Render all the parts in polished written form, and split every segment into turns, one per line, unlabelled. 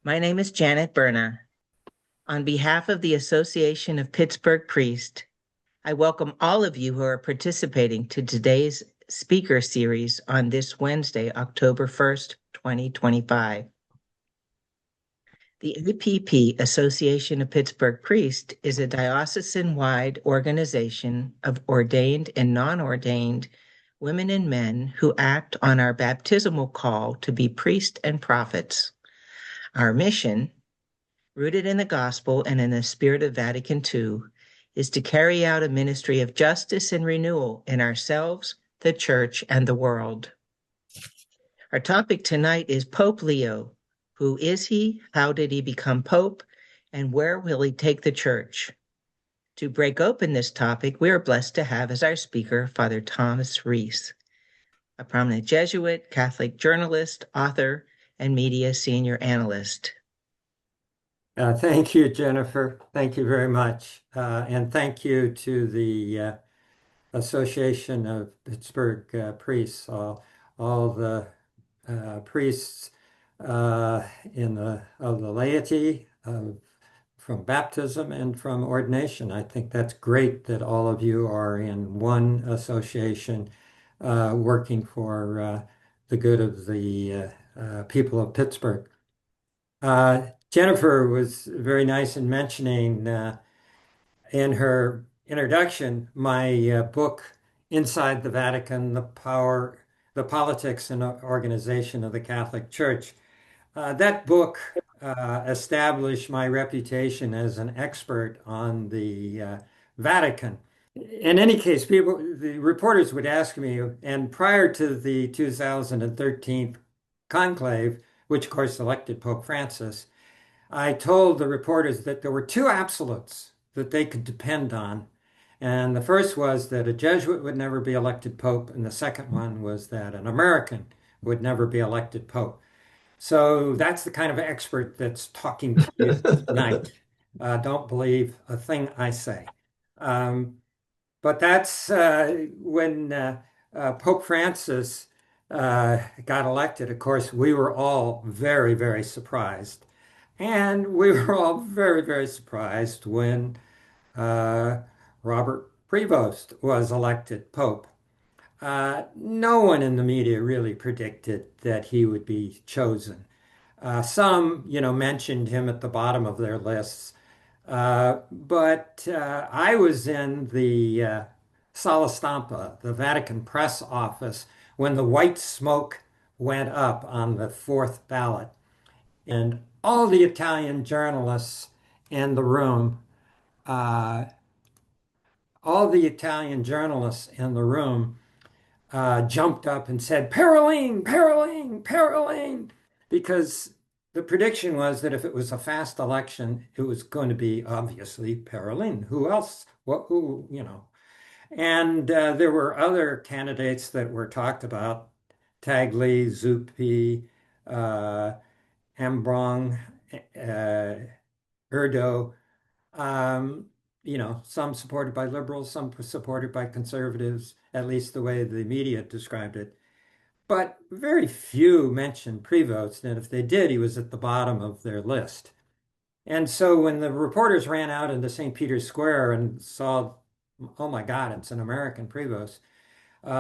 My name is Janet Berna. On behalf of the Association of Pittsburgh Priests, I welcome all of you who are participating to today's speaker series on this Wednesday, October 1st, 2025. The APP, Association of Pittsburgh Priests, is a diocesan-wide organization of ordained and non-ordained women and men who act on our baptismal call to be priests and prophets. Our mission, rooted in the gospel and in the spirit of Vatican II, is to carry out a ministry of justice and renewal in ourselves, the church, and the world. Our topic tonight is Pope Leo. Who is he? How did he become Pope? And where will he take the church? To break open this topic, we are blessed to have as our speaker Father Thomas Reese, a prominent Jesuit, Catholic journalist, author, and media senior analyst.
Thank you, Jennifer. Thank you very much. And thank you to the Association of Pittsburgh Priests, all the priests of the laity from baptism and from ordination. I think that's great that all of you are in one association working for the good of the people of Pittsburgh. Jennifer was very nice in mentioning in her introduction my book, Inside the Vatican, the Politics and Organization of the Catholic Church. That book established my reputation as an expert on the Vatican. In any case, the reporters would ask me, and prior to the 2013 conclave, which of course elected Pope Francis, I told the reporters that there were two absolutes that they could depend on. And the first was that a Jesuit would never be elected Pope, and the second one was that an American would never be elected Pope. So that's the kind of expert that's talking to you tonight. Don't believe a thing I say. But that's when Pope Francis got elected. Of course, we were all very, very surprised. And we were all very, very surprised when Robert Prevost was elected Pope. No one in the media really predicted that he would be chosen. Some, mentioned him at the bottom of their lists. But I was in the Sala Stampa, the Vatican press office, when the white smoke went up on the fourth ballot. And all the Italian journalists in the room, uh, all the Italian journalists in the room jumped up and said, Paroline, Paroline, Paroline, because the prediction was that if it was a fast election, it was going to be obviously Paroline. Who else? Who. And there were other candidates that were talked about, Tagli, Zuppi, Ambrong, Erdo, some supported by liberals, some supported by conservatives, at least the way the media described it. But very few mentioned Prevost, and if they did, he was at the bottom of their list. And so when the reporters ran out into St. Peter's Square and saw, oh my God, it's an American Prevost,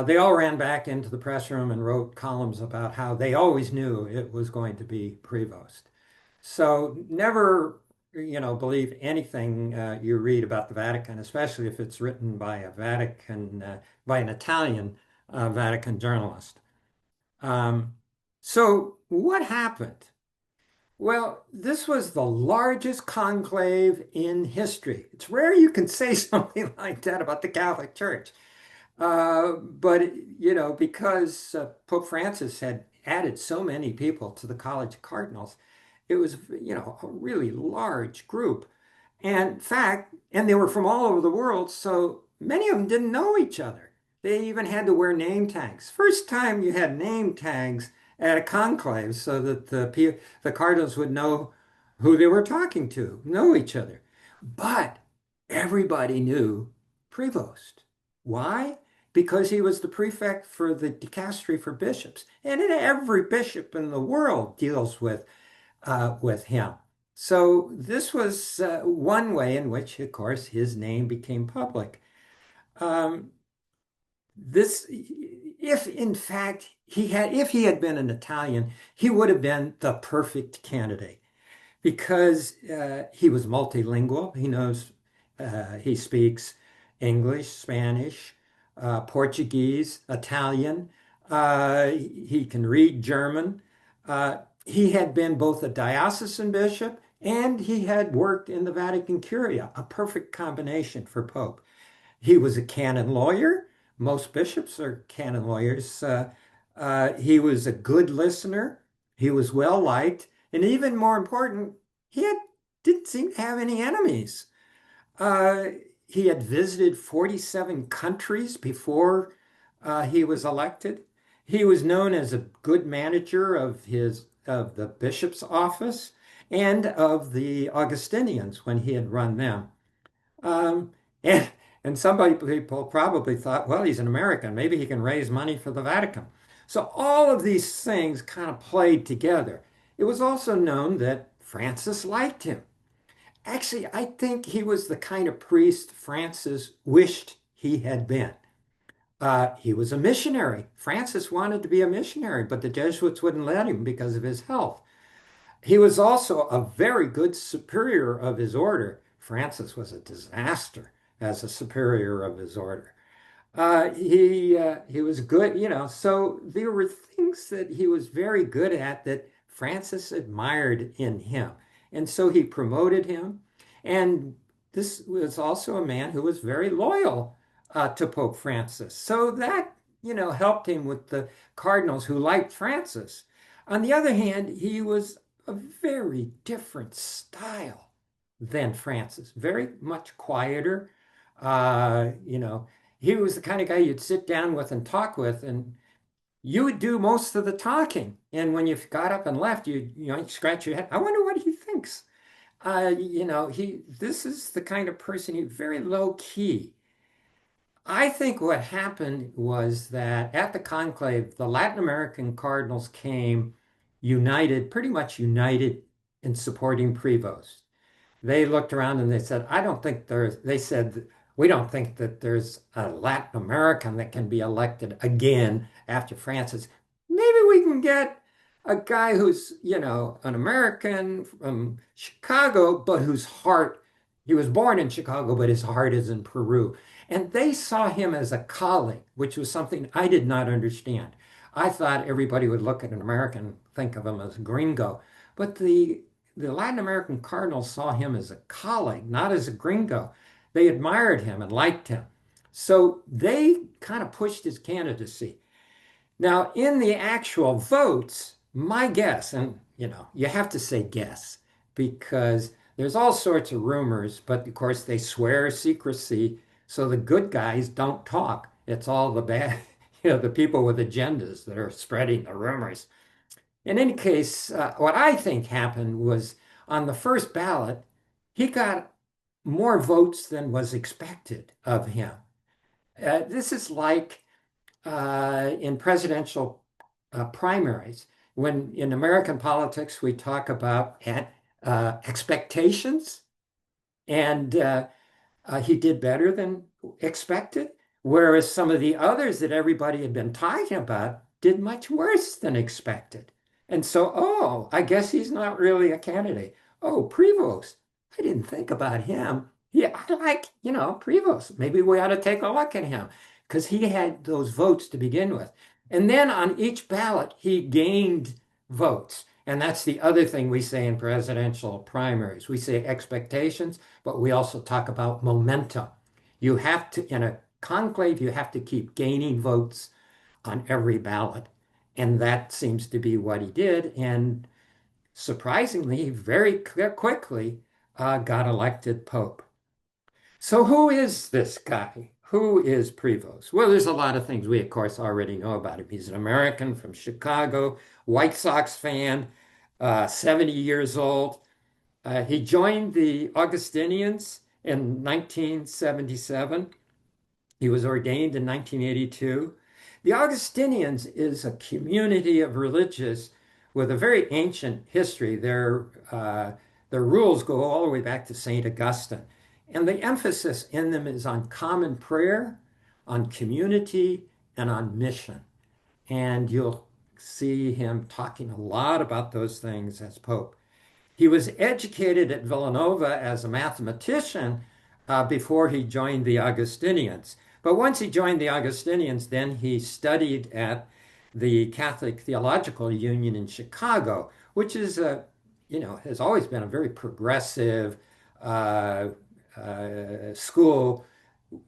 they all ran back into the press room and wrote columns about how they always knew it was going to be Prevost. So never, believe anything you read about the Vatican, especially if it's written by by an Italian Vatican journalist. So what happened? Well, this was the largest conclave in history. It's rare you can say something like that about the Catholic Church. But, because Pope Francis had added so many people to the College of Cardinals, it was, a really large group. And in fact, and they were from all over the world, so many of them didn't know each other. They even had to wear name tags. First time you had name tags at a conclave so that the cardinals would know who they were talking to, know each other. But everybody knew Prevost. Why? Because he was the prefect for the dicastery for bishops. And every bishop in the world deals with with him. So this was one way in which, of course, his name became public. Um, if in fact if he had been an Italian, he would have been the perfect candidate because he was multilingual. He speaks English, Spanish, Portuguese, Italian. He can read German. He had been both a diocesan bishop and he had worked in the Vatican Curia, a perfect combination for Pope. He was a canon lawyer. Most bishops are canon lawyers. He was a good listener. He was well liked. And even more important, didn't seem to have any enemies. Uh, he had visited 47 countries before he was elected. He was known as a good manager of the bishop's office and of the Augustinians when he had run them. Um, and people probably thought, well, he's an American. Maybe he can raise money for the Vatican. So all of these things kind of played together. It was also known that Francis liked him. Actually, I think he was the kind of priest Francis wished he had been. He was a missionary. Francis wanted to be a missionary, but the Jesuits wouldn't let him because of his health. He was also a very good superior of his order. Francis was a disaster as a superior of his order. He was good, so there were things that he was very good at that Francis admired in him. And so he promoted him. And this was also a man who was very loyal to Pope Francis. So that, helped him with the cardinals who liked Francis. On the other hand, he was a very different style than Francis, very much quieter. He was the kind of guy you'd sit down with and talk with, and you would do most of the talking. And when you got up and left, you scratch your head. I wonder what he thinks. This is the kind of person, he's very low key. I think what happened was that at the conclave, the Latin American cardinals came united, pretty much united in supporting Prevost. They looked around and they said, they said, we don't think that there's a Latin American that can be elected again after Francis. Maybe we can get a guy who's, an American from Chicago, but he was born in Chicago, but his heart is in Peru. And they saw him as a colleague, which was something I did not understand. I thought everybody would look at an American and think of him as a gringo. But the Latin American Cardinals saw him as a colleague, not as a gringo. They admired him and liked him. So they kind of pushed his candidacy. Now, in the actual votes, my guess, and you have to say guess because there's all sorts of rumors, but of course they swear secrecy, so the good guys don't talk. It's all the bad, the people with agendas that are spreading the rumors. In any case, what I think happened was on the first ballot, he got more votes than was expected of him. This is like in presidential primaries. When in American politics, we talk about expectations, and he did better than expected, whereas some of the others that everybody had been talking about did much worse than expected. And so, oh, I guess he's not really a candidate. Oh, Prevost, I didn't think about him. Yeah, I like, Prevost. Maybe we ought to take a look at him because he had those votes to begin with. And then on each ballot, he gained votes. And that's the other thing we say in presidential primaries. We say expectations, but we also talk about momentum. You have to, in a conclave, you have to keep gaining votes on every ballot. And that seems to be what he did. And surprisingly, very quickly got elected Pope. So who is this guy? Who is Prevost? Well, there's a lot of things we, of course, already know about him. He's an American from Chicago, White Sox fan, 70 years old. He joined the Augustinians in 1977. He was ordained in 1982. The Augustinians is a community of religious with a very ancient history. Their rules go all the way back to St. Augustine. And the emphasis in them is on common prayer, on community, and on mission. And you'll see him talking a lot about those things as Pope. He was educated at Villanova as a mathematician before he joined the Augustinians. But once he joined the Augustinians, then he studied at the Catholic Theological Union in Chicago, which is has always been a very progressive uh, school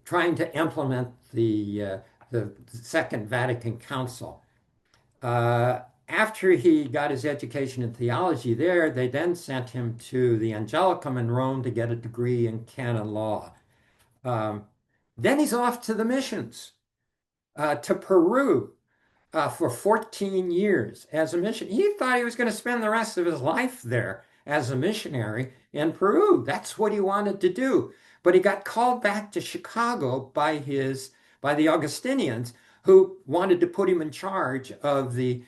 trying to implement the Second Vatican Council. Uh, After he got his education in theology there, they then sent him to the Angelicum in Rome to get a degree in canon law. Um, then he's off to the missions, to Peru, for 14 years as a mission. He thought he was going to spend the rest of his life there as a missionary in Peru. That's what he wanted to do. But he got called back to Chicago by the Augustinians who wanted to put him in charge of the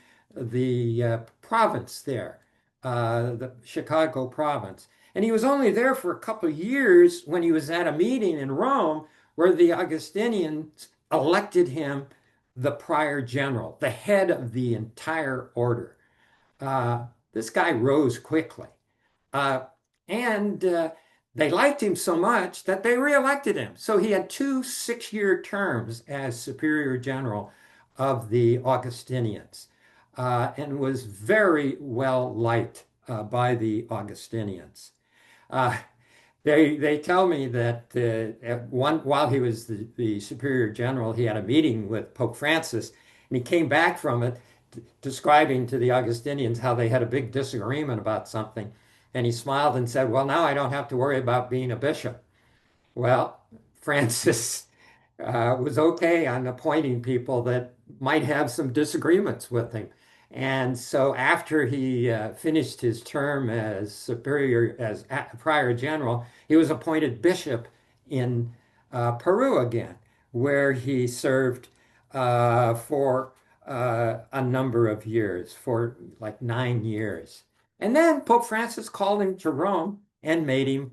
province there, the Chicago province. And he was only there for a couple of years when he was at a meeting in Rome where the Augustinians elected him the prior general, the head of the entire order. Uh, this guy rose quickly. Uh, and they liked him so much that they reelected him. So he had two 6-year terms as superior general of the Augustinians and was very well liked by the Augustinians. Uh, they tell me that while he was the superior general, he had a meeting with Pope Francis, and he came back from it describing to the Augustinians how they had a big disagreement about something. And he smiled and said, "Well, now I don't have to worry about being a bishop." Well, Francis was okay on appointing people that might have some disagreements with him. And so after he finished his term as prior general, he was appointed bishop in Peru again, where he served for a number of years, for like 9 years. And then Pope Francis called him to Rome and made him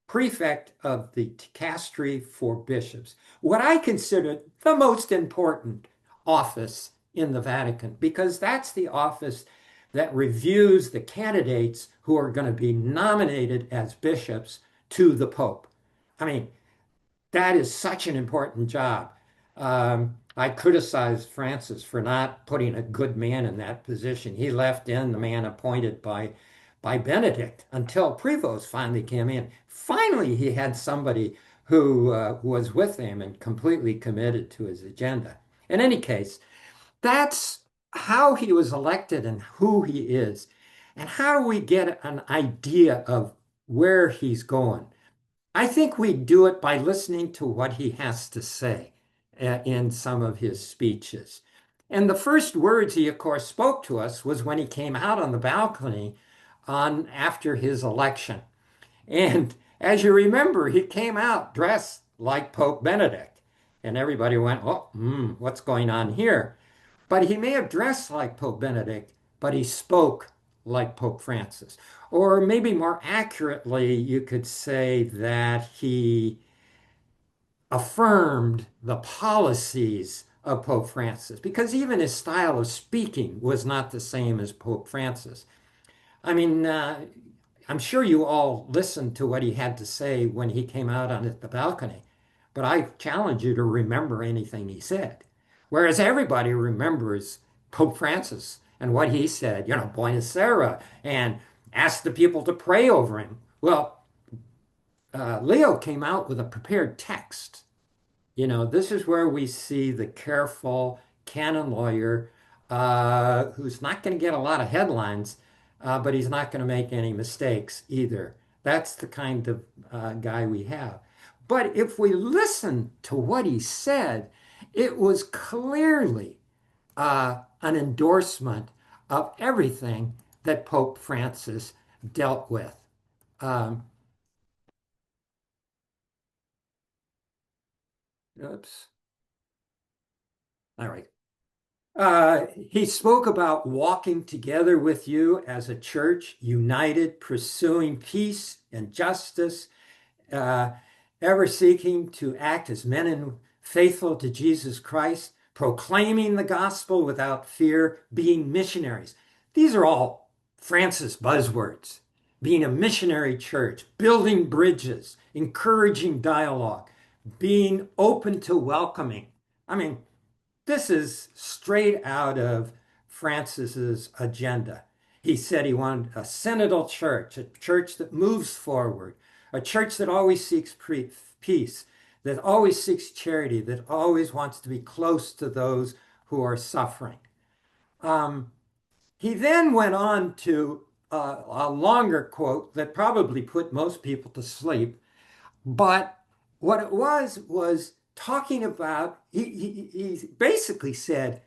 prefect of the dicastery for bishops, what I consider the most important office in the Vatican, because that's the office that reviews the candidates who are going to be nominated as bishops to the Pope. I mean, that is such an important job. I criticized Francis for not putting a good man in that position. He left in the man appointed by Benedict until Prevost finally came in. Finally, he had somebody who was with him and completely committed to his agenda. In any case, that's how he was elected and who he is. And how do we get an idea of where he's going? I think we do it by listening to what he has to say in some of his speeches. And the first words he, of course, spoke to us was when he came out on the balcony on after his election. And as you remember, he came out dressed like Pope Benedict. And everybody went, "Oh, what's going on here?" But he may have dressed like Pope Benedict, but he spoke like Pope Francis. Or maybe more accurately, you could say that he affirmed the policies of Pope Francis, because even his style of speaking was not the same as Pope Francis. I mean, I'm sure you all listened to what he had to say when he came out on the balcony, but I challenge you to remember anything he said. Whereas everybody remembers Pope Francis and what he said, Buenos Aires, and asked the people to pray over him. Well, Leo came out with a prepared text. This is where we see the careful canon lawyer who's not going to get a lot of headlines, but he's not going to make any mistakes either. That's the kind of guy we have. But if we listen to what he said, it was clearly an endorsement of everything that Pope Francis dealt with. Um, Oops. All right. He spoke about walking together with you as a church, united, pursuing peace and justice, uh, ever seeking to act as men and faithful to Jesus Christ, proclaiming the gospel without fear, being missionaries. These are all Francis buzzwords. Being a missionary church, building bridges, encouraging dialogue, being open to welcoming. I mean, this is straight out of Francis's agenda. He said he wanted a synodal church, a church that moves forward, a church that always seeks peace, that always seeks charity, that always wants to be close to those who are suffering. Um, he then went on to a longer quote that probably put most people to sleep, but what it was talking about, he basically said,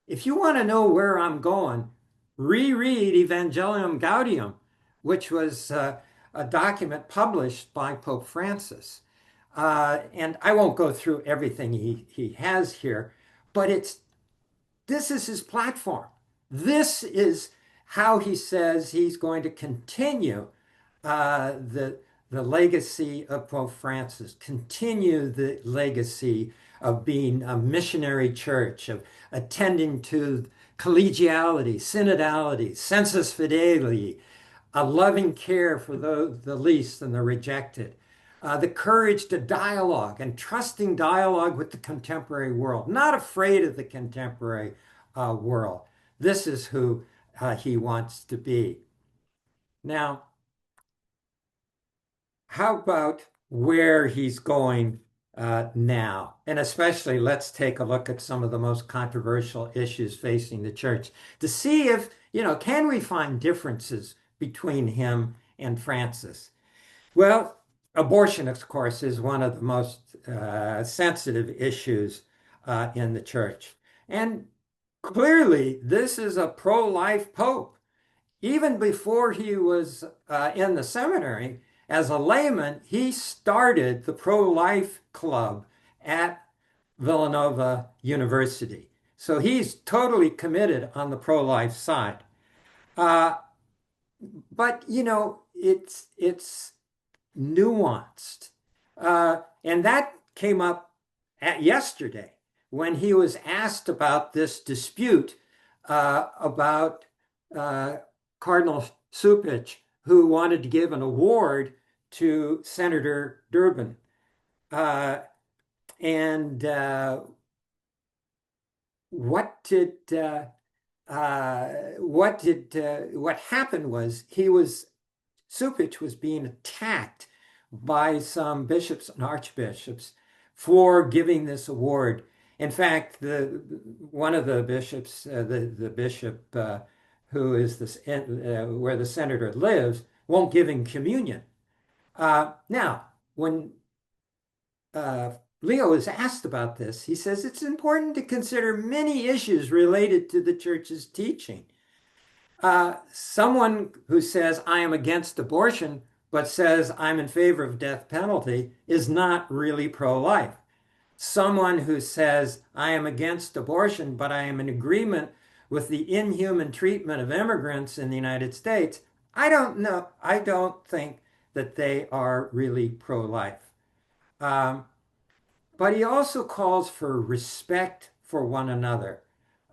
if you want to know where I'm going, reread Evangelium Gaudium, which was a document published by Pope Francis. And I won't go through everything he has here, but this is his platform. This is how he says he's going to continue the legacy of Pope Francis, continue the legacy of being a missionary church, of attending to collegiality, synodality, sensus fidei, a loving care for the least and the rejected, the courage to dialogue and trusting dialogue with the contemporary world, not afraid of the contemporary world. This is who he wants to be. Now, how about where he's going now? And especially, let's take a look at some of the most controversial issues facing the church to see if, can we find differences between him and Francis? Well, abortion, of course, is one of the most sensitive issues in the church. And clearly, this is a pro-life pope. Even before he was in the seminary, as a layman, he started the pro-life club at Villanova University. So he's totally committed on the pro-life side. Uh, but it's nuanced, and that came up yesterday when he was asked about this dispute about uh, Cardinal Supich, who wanted to give an award to Senator Durbin. Uh, and what did what happened was Supich was being attacked by some bishops and archbishops for giving this award. In fact, one of the bishops, the bishop who is where the senator lives, won't give him communion. Now, when uh, Leo is asked about this, he says it's important to consider many issues related to the church's teaching. Someone who says, I am against abortion, but says I'm in favor of death penalty is not really pro-life. Someone who says, I am against abortion, but I am in agreement with the inhuman treatment of immigrants in the United States, I don't know. I don't think that they are really pro-life. Um, but he also calls for respect for one another,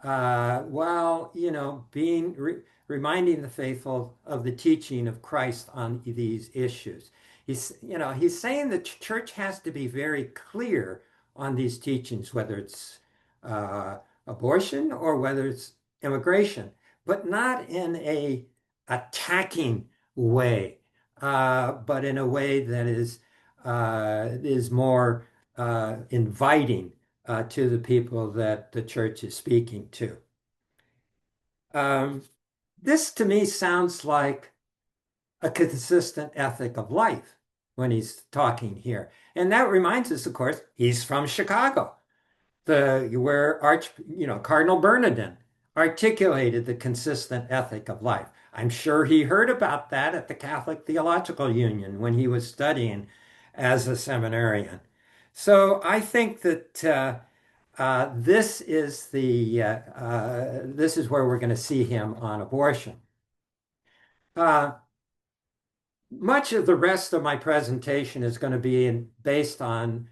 while being reminding the faithful of the teaching of Christ on these issues. He's saying the church has to be very clear on these teachings, whether it's uh, abortion or whether it's immigration, but not in a attacking way, but in a way that is more inviting to the people that the church is speaking to. Um, this to me sounds like a consistent ethic of life when he's talking here. And that reminds us, of course, he's from Chicago, where Cardinal Bernardin articulated the consistent ethic of life. I'm sure he heard about that at the Catholic Theological Union when he was studying as a seminarian. So I think that This is where we're going to see him on abortion. Uh, Much of the rest of my presentation is going to be based on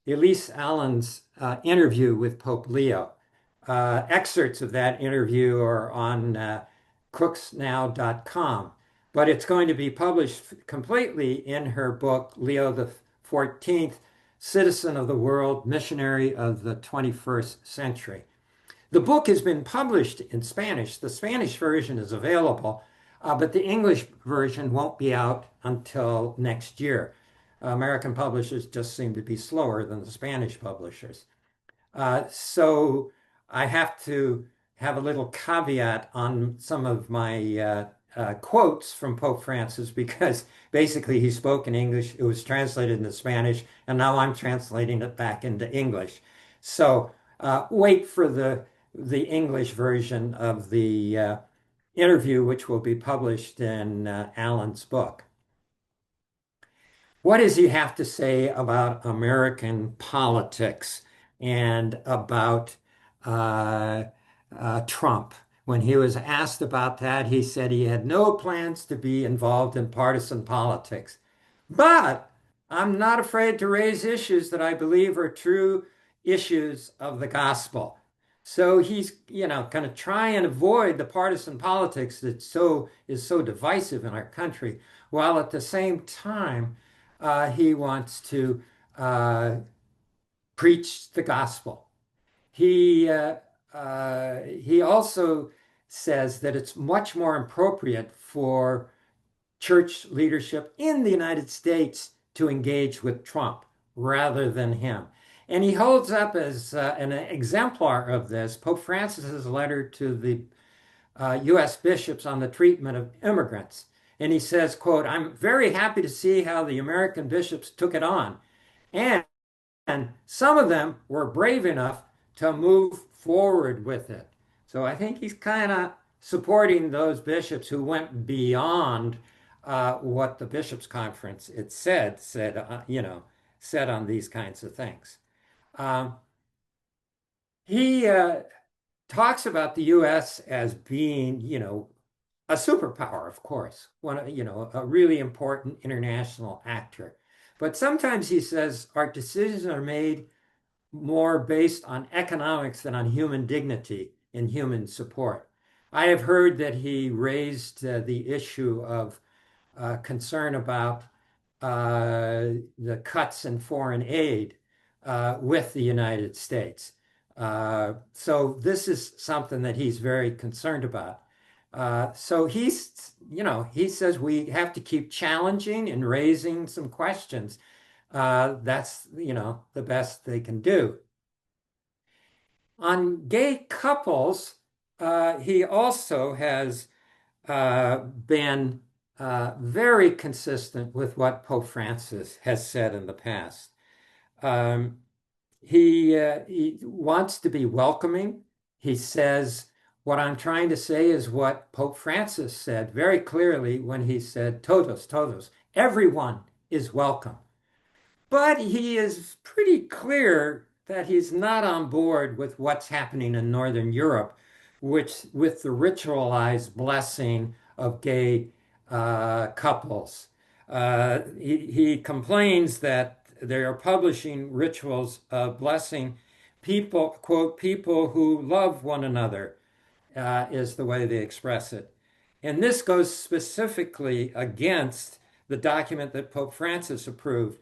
Elise Allen's interview with Pope Leo. Excerpts of that interview are on crooksnow.com, but it's going to be published completely in her book, Leo the 14th, Citizen of the World, Missionary of the 21st Century. The book has been published in Spanish. The Spanish version is available, but the English version won't be out until next year. American publishers just seem to be slower than the Spanish publishers. So I have to have a little caveat on some of my quotes from Pope Francis because basically he spoke in English, it was translated into Spanish, and now I'm translating it back into English. So wait for the English version of the interview, which will be published in Alan's book. What does he have to say about American politics and about uh, Trump? When he was asked about that, he said he had no plans to be involved in partisan politics. But I'm not afraid to raise issues that I believe are true issues of the gospel. So he's, going to try and avoid the partisan politics that is so divisive in our country, while at the same time he wants to preach the gospel. He also says that it's much more appropriate for church leadership in the United States to engage with Trump rather than him. And he holds up as an exemplar of this Pope Francis's letter to the U.S. bishops on the treatment of immigrants. And he says, quote, "I'm very happy to see how the American bishops took it on. And some of them were brave enough to move forward with it." So I think he's kind of supporting those bishops who went beyond what the bishops' conference it said on these kinds of things. Um, he talks about the U.S. as being, a superpower, of course, a really important international actor. But sometimes he says our decisions are made more based on economics than on human dignity and human support. I have heard that he raised the issue of concern about the cuts in foreign aid with the United States. So this is something that he's very concerned about. So he says we have to keep challenging and raising some questions. That's, the best they can do. On gay couples, he also has been very consistent with what Pope Francis has said in the past. Um, he wants to be welcoming. He says, what I'm trying to say is what Pope Francis said very clearly when he said, todos, todos, everyone is welcome. But he is pretty clear that he's not on board with what's happening in Northern Europe, which with the ritualized blessing of gay couples. He complains that they are publishing rituals of blessing people, quote, people who love one another, is the way they express it. And this goes specifically against the document that Pope Francis approved,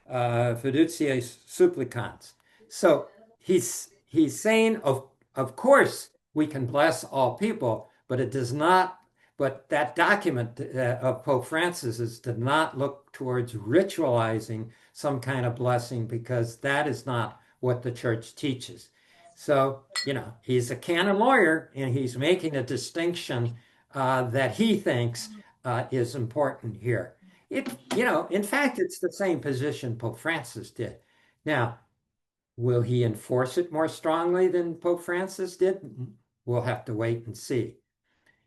Fiduciae Supplicans. So he's saying, of course, we can bless all people, but it does not. But that document of Pope Francis's did not look towards ritualizing some kind of blessing because that is not what the church teaches. So, he's a canon lawyer and he's making a distinction that he thinks is important here. In fact, it's the same position Pope Francis did. Now, will he enforce it more strongly than Pope Francis did? We'll have to wait and see.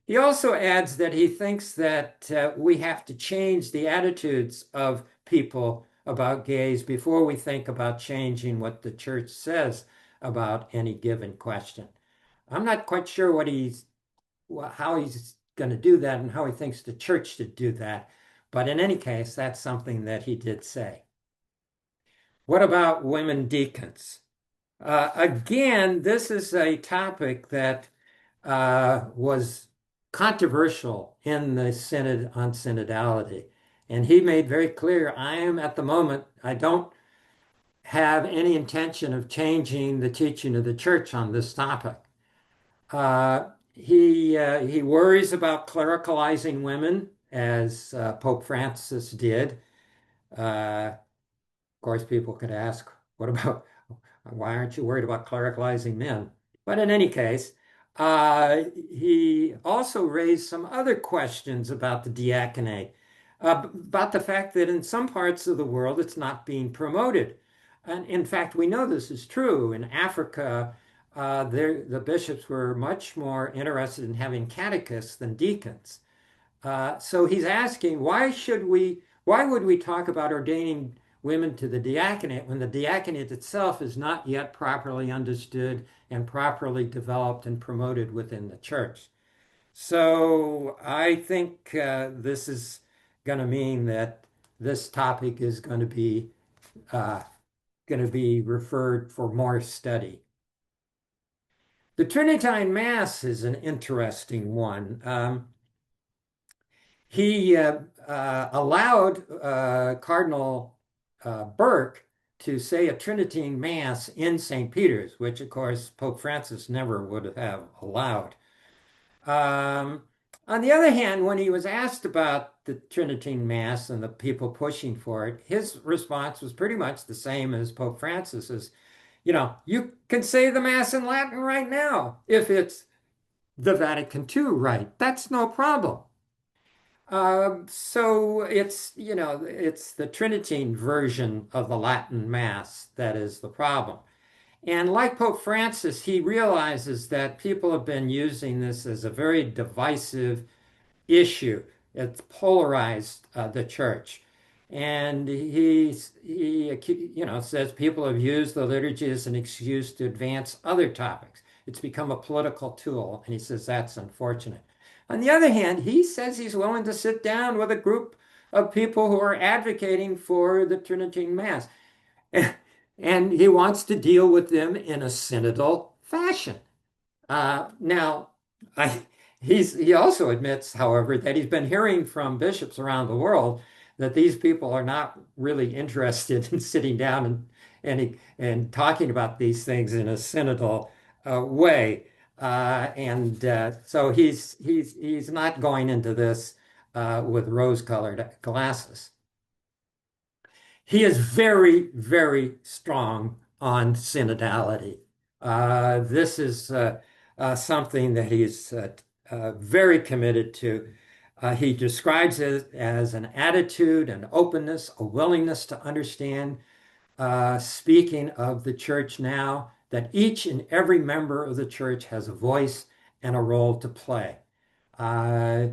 He also adds that he thinks that we have to change the attitudes of people about gays before we think about changing what the church says about any given question. I'm not quite sure how he's going to do that and how he thinks the church should do that. But in any case, that's something that he did say. What about women deacons? Again, this is a topic that was controversial in the Synod on synodality. And he made very clear, I don't have any intention of changing the teaching of the church on this topic. He worries about clericalizing women, as Pope Francis did. Of course, people could ask, what about why aren't you worried about clericalizing men? But in any case, he also raised some other questions about the diaconate, about the fact that in some parts of the world it's not being promoted. And in fact, we know this is true. In Africa, the bishops were much more interested in having catechists than deacons. So he's asking, why would we talk about ordaining women to the diaconate when the diaconate itself is not yet properly understood and properly developed and promoted within the church? So I think this is going to mean that this topic is uh, going to be referred for more study. The Trinitine Mass is an interesting one. He allowed Cardinal Burke to say a Trinitine Mass in St. Peter's, which of course Pope Francis never would have allowed. Um, on the other hand, when he was asked about the Trinitine Mass and the people pushing for it, his response was pretty much the same as Pope Francis's. You can say the Mass in Latin right now if it's the Vatican II right. That's no problem. So it's the Tridentine version of the Latin Mass that is the problem. And like Pope Francis, he realizes that people have been using this as a very divisive issue. It's polarized the church. And he says people have used the liturgy as an excuse to advance other topics. It's become a political tool, and he says that's unfortunate. On the other hand, he says he's willing to sit down with a group of people who are advocating for the Tridentine Mass. And he wants to deal with them in a synodal fashion. Now, I, he also admits, however, that he's been hearing from bishops around the world that these people are not really interested in sitting down and talking about these things in a synodal way. So he's not going into this with rose-colored glasses. He is very, very strong on synodality. This is something that he's very committed to. He describes it as an attitude, an openness, a willingness to understand, speaking of the church now, that each and every member of the church has a voice and a role to play. Uh,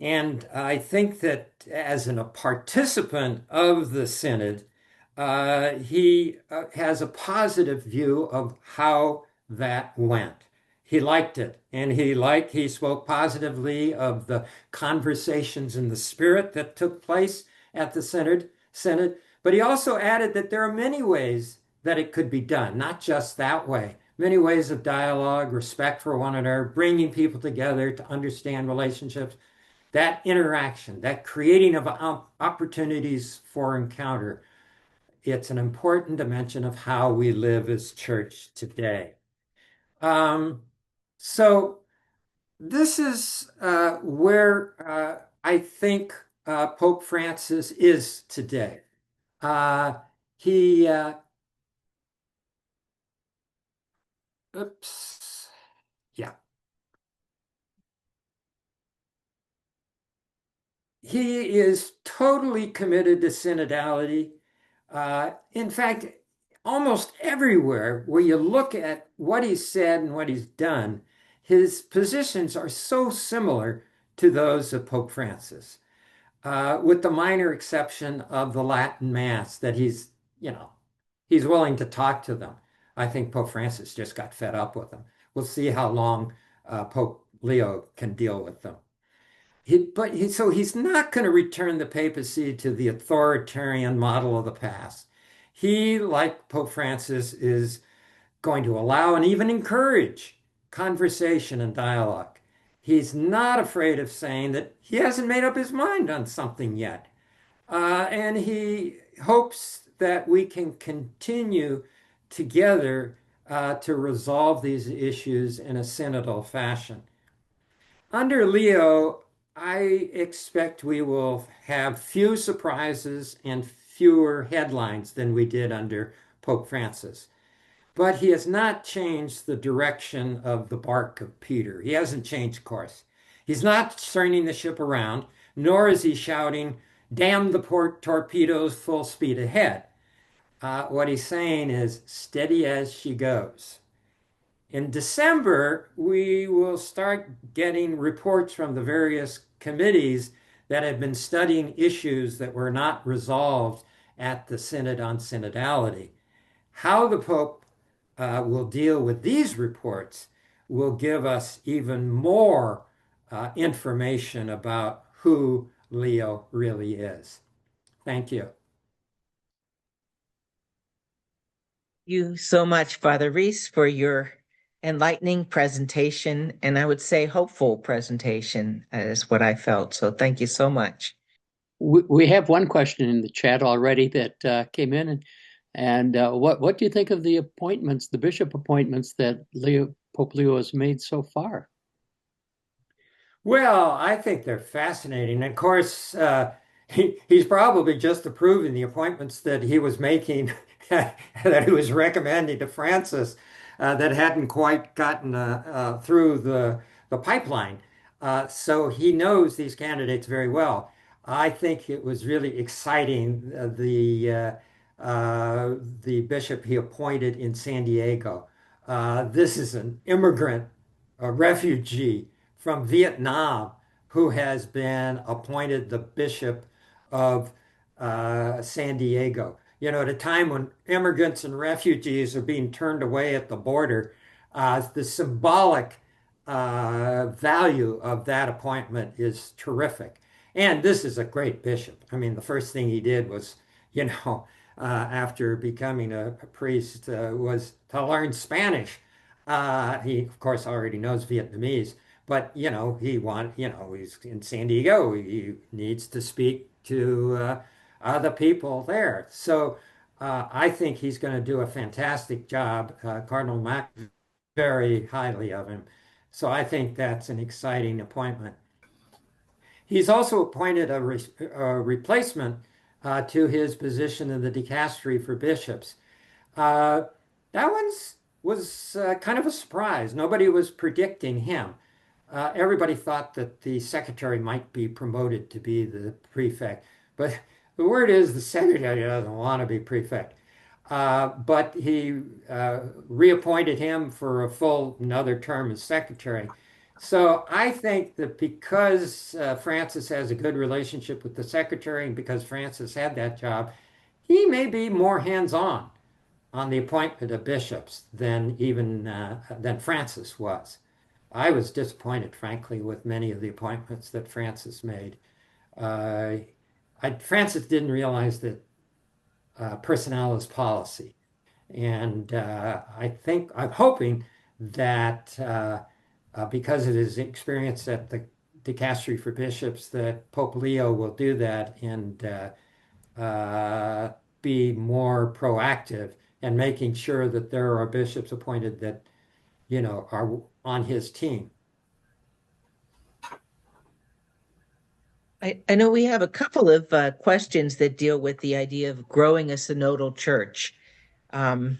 and I think that as a participant of the synod, he has a positive view of how that went. He liked it, and he spoke positively of the conversations in the spirit that took place at the synod. But he also added that there are many ways that it could be done, not just that way. Many ways of dialogue, respect for one another, bringing people together to understand relationships, that interaction, that creating of opportunities for encounter. It's an important dimension of how we live as church today. Um, so this is where I think Pope Francis is today. Uh, he, oops, yeah, he is totally committed to synodality. In fact, almost everywhere where you look at what he's said and what he's done, his positions are so similar to those of Pope Francis, with the minor exception of the Latin Mass that he's willing to talk to them. I think Pope Francis just got fed up with them. We'll see how long Pope Leo can deal with them. So he's not going to return the papacy to the authoritarian model of the past. He, like Pope Francis, is going to allow and even encourage conversation and dialogue. He's not afraid of saying that he hasn't made up his mind on something yet. And he hopes that we can continue together to resolve these issues in a synodal fashion. Under Leo, I expect we will have few surprises and fewer headlines than we did under Pope Francis. But he has not changed the direction of the bark of Peter. He hasn't changed course. He's not turning the ship around, nor is he shouting, damn the port torpedoes full speed ahead. What he's saying is steady as she goes. In December, we will start getting reports from the various committees that have been studying issues that were not resolved at the Synod on Synodality. How the Pope will deal with these reports will give us even more information about who Leo really is. Thank you.
You so much, Father Reese, for your enlightening presentation, and I would say hopeful presentation is what I felt. So thank you so much.
We have one question in the chat already that came in, and what do you think of the appointments, the bishop appointments that Pope Leo has made so far?
Well, I think they're fascinating. Of course, he's probably just approving the appointments that he was making, that he was recommending to Francis, that hadn't quite gotten through the pipeline. So he knows these candidates very well. I think it was really exciting, the bishop he appointed in San Diego. This is an immigrant, a refugee from Vietnam who has been appointed the bishop of San Diego. You know, at a time when immigrants and refugees are being turned away at the border, the symbolic value of that appointment is terrific. And this is a great bishop. I mean, the first thing he did was, after becoming a priest, was to learn Spanish. He, of course, already knows Vietnamese, but he's in San Diego. He needs to speak to the people there. So I think he's going to do a fantastic job. Cardinal Mack very highly of him. So I think that's an exciting appointment. He's also appointed a replacement to his position in the dicastery for bishops. Uh, that was kind of a surprise. Nobody was predicting him. Everybody thought that the secretary might be promoted to be the prefect, but the word is the secretary doesn't want to be prefect. But he reappointed him for a full another term as secretary. So I think that because Francis has a good relationship with the secretary and because Francis had that job, he may be more hands-on the appointment of bishops than Francis was. I was disappointed, frankly, with many of the appointments that Francis made. Uh, Francis didn't realize that personnel is policy. And I'm hoping that because of his experience at the dicastery for bishops, that Pope Leo will do that and be more proactive and making sure that there are bishops appointed that, are on his team.
I know we have a couple of questions that deal with the idea of growing a synodal church. Um,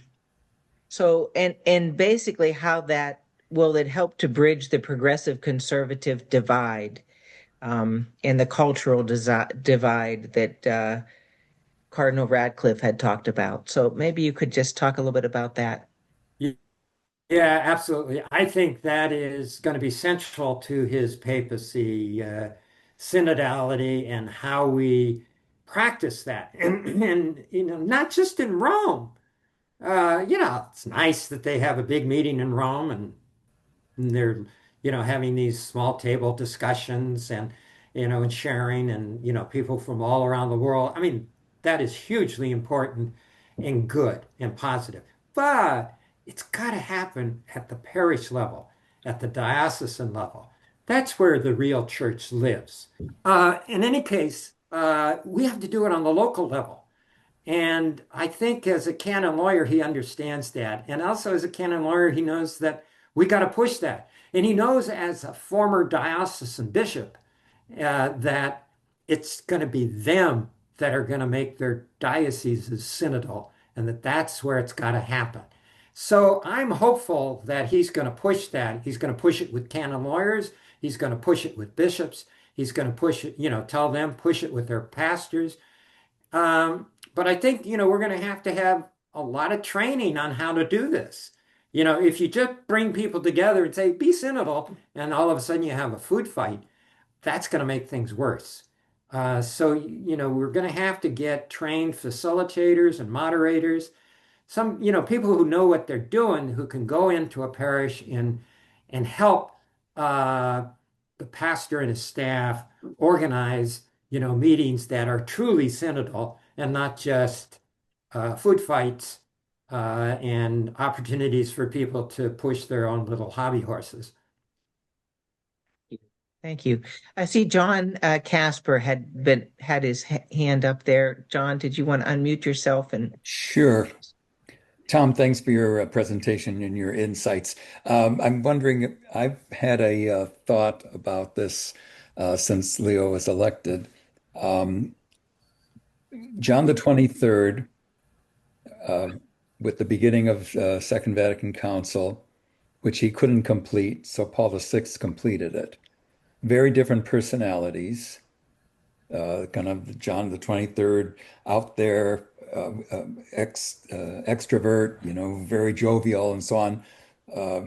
and basically how that will it help to bridge the progressive conservative divide and the cultural divide that Cardinal Radcliffe had talked about. So maybe you could just talk a little bit about that.
Yeah, absolutely. I think that is going to be central to his papacy, synodality, and how we practice that. And not just in Rome. It's nice that they have a big meeting in Rome and they're, having these small table discussions and sharing and people from all around the world. I mean, that is hugely important and good and positive. But it's got to happen at the parish level, at the diocesan level. That's where the real church lives. In any case, we have to do it on the local level. And I think as a canon lawyer, he understands that. And also as a canon lawyer, he knows that we got to push that. And he knows as a former diocesan bishop that it's going to be them that are going to make their dioceses synodal and that that's where it's got to happen. So I'm hopeful that he's going to push that. He's going to push it with canon lawyers. He's going to push it with bishops. He's going to push it, tell them, push it with their pastors. But I think, we're going to have a lot of training on how to do this. If you just bring people together and say, be synodal, and all of a sudden you have a food fight, that's going to make things worse. So, we're going to have to get trained facilitators and moderators, some, people who know what they're doing, who can go into a parish and help uh, the pastor and his staff organize, meetings that are truly synodal and not just food fights and opportunities for people to push their own little hobby horses.
Thank you. I see John Casper had his hand up there. John, did you want to unmute yourself and
Sure. Tom, thanks for your presentation and your insights. I'm wondering, I've had a thought about this since Leo was elected. Um, John the 23rd, uh, with the beginning of Second Vatican Council, which he couldn't complete, so Paul VI completed it. Very different personalities. Kind of John the 23rd out there, extrovert, very jovial and so on. Uh,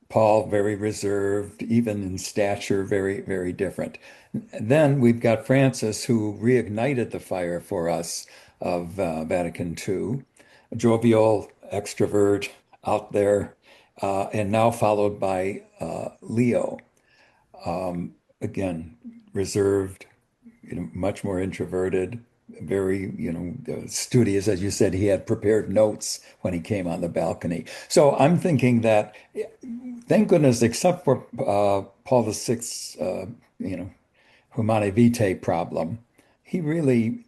Paul, very reserved, even in stature, very, very different. Then we've got Francis, who reignited the fire for us of Vatican II, jovial, extrovert, out there, and now followed by Leo. Again, reserved, much more introverted, very, studious. As you said, he had prepared notes when he came on the balcony. So I'm thinking that, thank goodness, except for Paul VI, you know, Humanae Vitae problem, he really,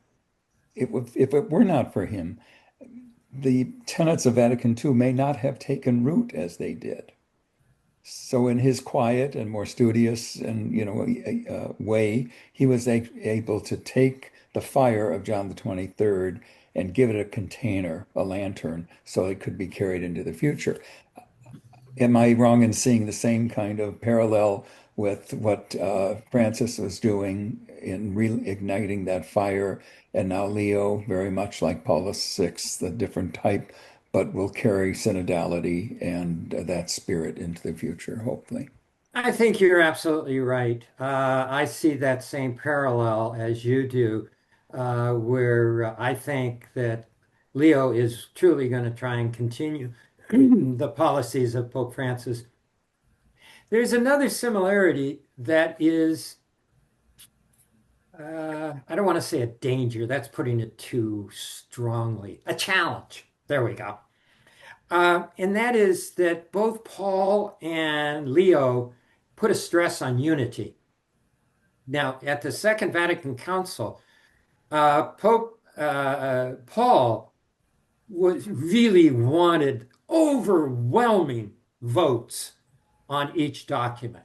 if it were not for him, the tenets of Vatican II may not have taken root as they did. So in his quiet and more studious and way, he was able to take the fire of John the 23rd and give it a container, a lantern, so it could be carried into the future. Am I wrong in seeing the same kind of parallel with what Francis was doing in reigniting that fire, and now Leo, very much like Paul VI, the different type, but will carry synodality and that spirit into the future, hopefully.
I think you're absolutely right. I see that same parallel as you do, where I think that Leo is truly going to try and continue the policies of Pope Francis. There's another similarity that is, I don't want to say a danger, that's putting it too strongly, a challenge. There we go. And that is that both Paul and Leo put a stress on unity. Now, at the Second Vatican Council, Pope Paul really wanted overwhelming votes on each document.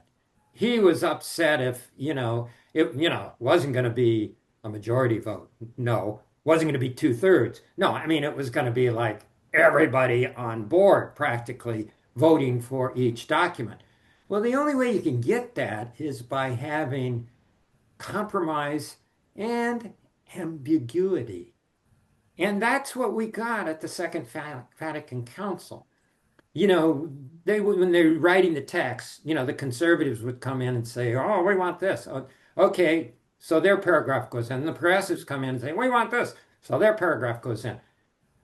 He was upset if, it, wasn't going to be a majority vote. No, wasn't going to be two-thirds. No, I mean, it was going to be like everybody on board practically voting for each document. Well, the only way you can get that is by having compromise and ambiguity. And that's what we got at the Second Vatican Council. When they're writing the text, the conservatives would come in and say, "Oh, we want this." Oh, okay, so their paragraph goes in. The progressives come in and say, "We want this," so their paragraph goes in.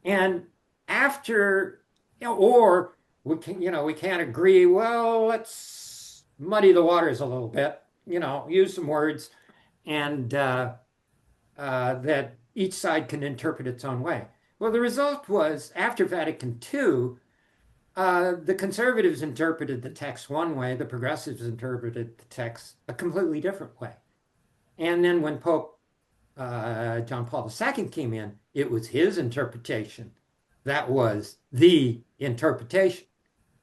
And after, or we can't agree. Well, let's muddy the waters a little bit, use some words and that each side can interpret its own way. Well, the result was after Vatican II, the conservatives interpreted the text one way, the progressives interpreted the text a completely different way. And then when Pope John Paul II came in, it was his interpretation that was the interpretation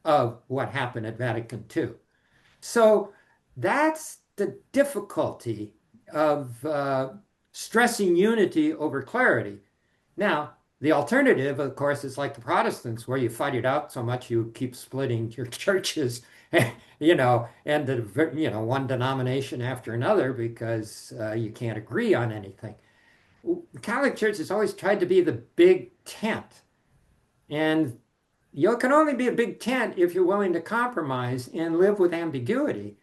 of what happened at Vatican II. So that's the difficulty of stressing unity over clarity. Now, the alternative, of course, is like the Protestants, where you fight it out so much you keep splitting your churches, and one denomination after another because you can't agree on anything. The Catholic Church has always tried to be the big tent, and you can only be a big tent if you're willing to compromise and live with ambiguity.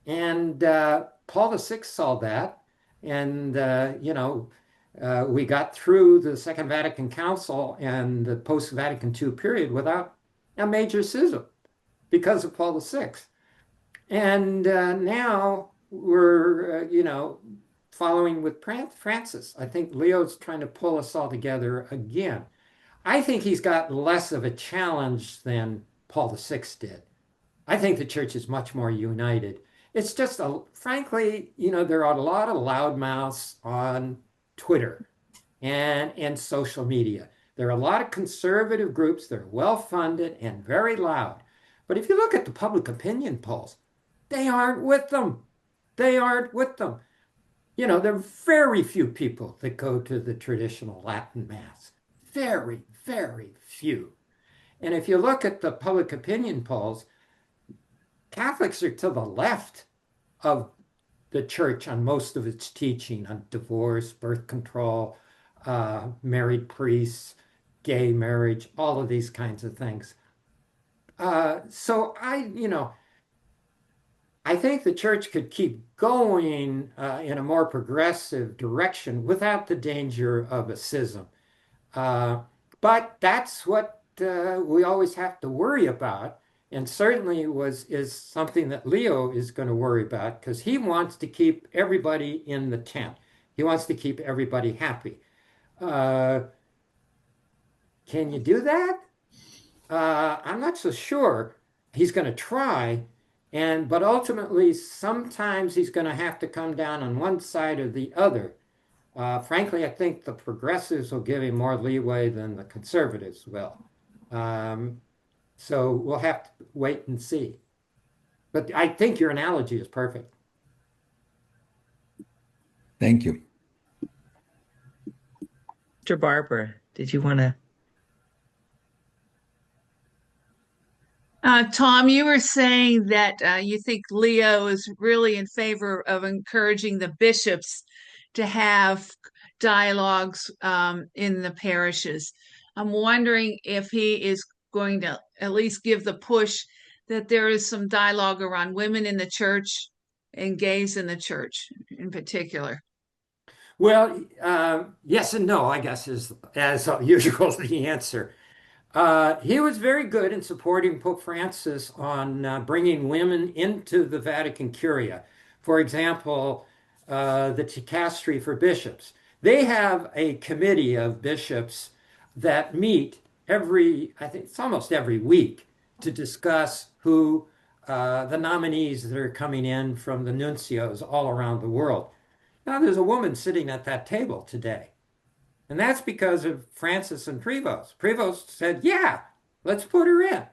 And Paul VI saw that, and we got through the Second Vatican Council and the post-Vatican II period without a major schism because of Paul VI. And now we're, following with Francis. I think Leo's trying to pull us all together again. I think he's got less of a challenge than Paul VI did. I think the church is much more united. It's just, frankly, there are a lot of loudmouths on Twitter and social media. There are a lot of conservative groups that are well-funded and very loud. But if you look at the public opinion polls, they aren't with them. They aren't with them. There are very few people that go to the traditional Latin Mass. Very, very few. And if you look at the public opinion polls, Catholics are to the left of the church on most of its teaching on divorce, birth control, married priests, gay marriage, all of these kinds of things. So I think the church could keep going in a more progressive direction without the danger of a schism. But that's what we always have to worry about. And certainly is something that Leo is going to worry about because he wants to keep everybody in the tent. He wants to keep everybody happy. Can you do that? I'm not so sure. He's going to try, but ultimately, sometimes he's going to have to come down on one side or the other. Frankly, I think the progressives will give him more leeway than the conservatives will. So we'll have to wait and see. But I think your analogy is perfect.
Thank you.
Mr. Barbara, did you want to?
Tom, you were saying that you think Leo is really in favor of encouraging the bishops to have dialogues in the parishes. I'm wondering if he is going to at least give the push that there is some dialogue around women in the church and gays in the church in particular.
Well, yes and no, I guess, is as usual the answer. He was very good in supporting Pope Francis on bringing women into the Vatican Curia. For example, the dicastery for bishops. They have a committee of bishops that meet I think it's almost every week to discuss who the nominees that are coming in from the nuncios all around the world. Now, there's a woman sitting at that table today. And that's because of Francis and Prevost. Prevost said, yeah, let's put her in.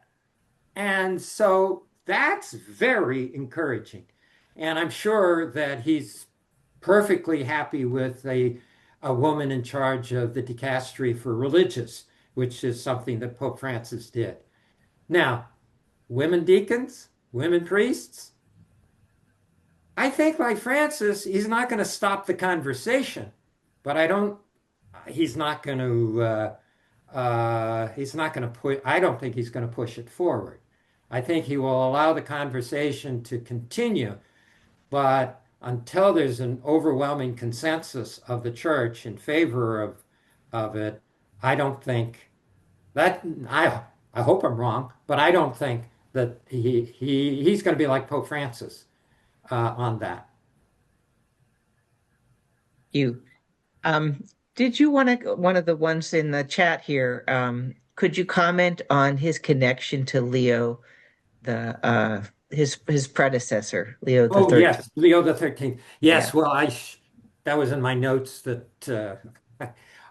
And so that's very encouraging. And I'm sure that he's perfectly happy with a woman in charge of the dicastery for religious, which is something that Pope Francis did. Now, women deacons, women priests, I think like Francis, he's not going to stop the conversation, but he's not going to put, I don't think he's going to push it forward. I think he will allow the conversation to continue, but until there's an overwhelming consensus of the church in favor of it, I don't think That I hope I'm wrong, but I don't think that he's going to be like Pope Francis on that.
You. Um, did you want to, one of the ones in the chat here, could you comment on his connection to Leo, his predecessor, Leo the
Oh
13th?
yes, Leo the 13th.
Yeah.
Yes, well, that was in my notes that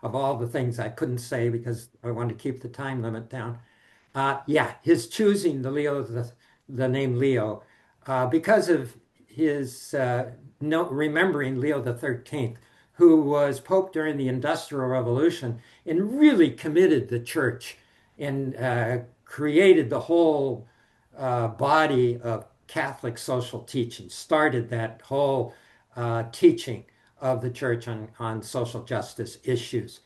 of all the things I couldn't say because I wanted to keep the time limit down. Yeah, his choosing the name Leo because of his no, remembering Leo the 13th, who was Pope during the Industrial Revolution and really committed the church and created the whole body of Catholic social teaching, started that whole teaching of the church on social justice issues.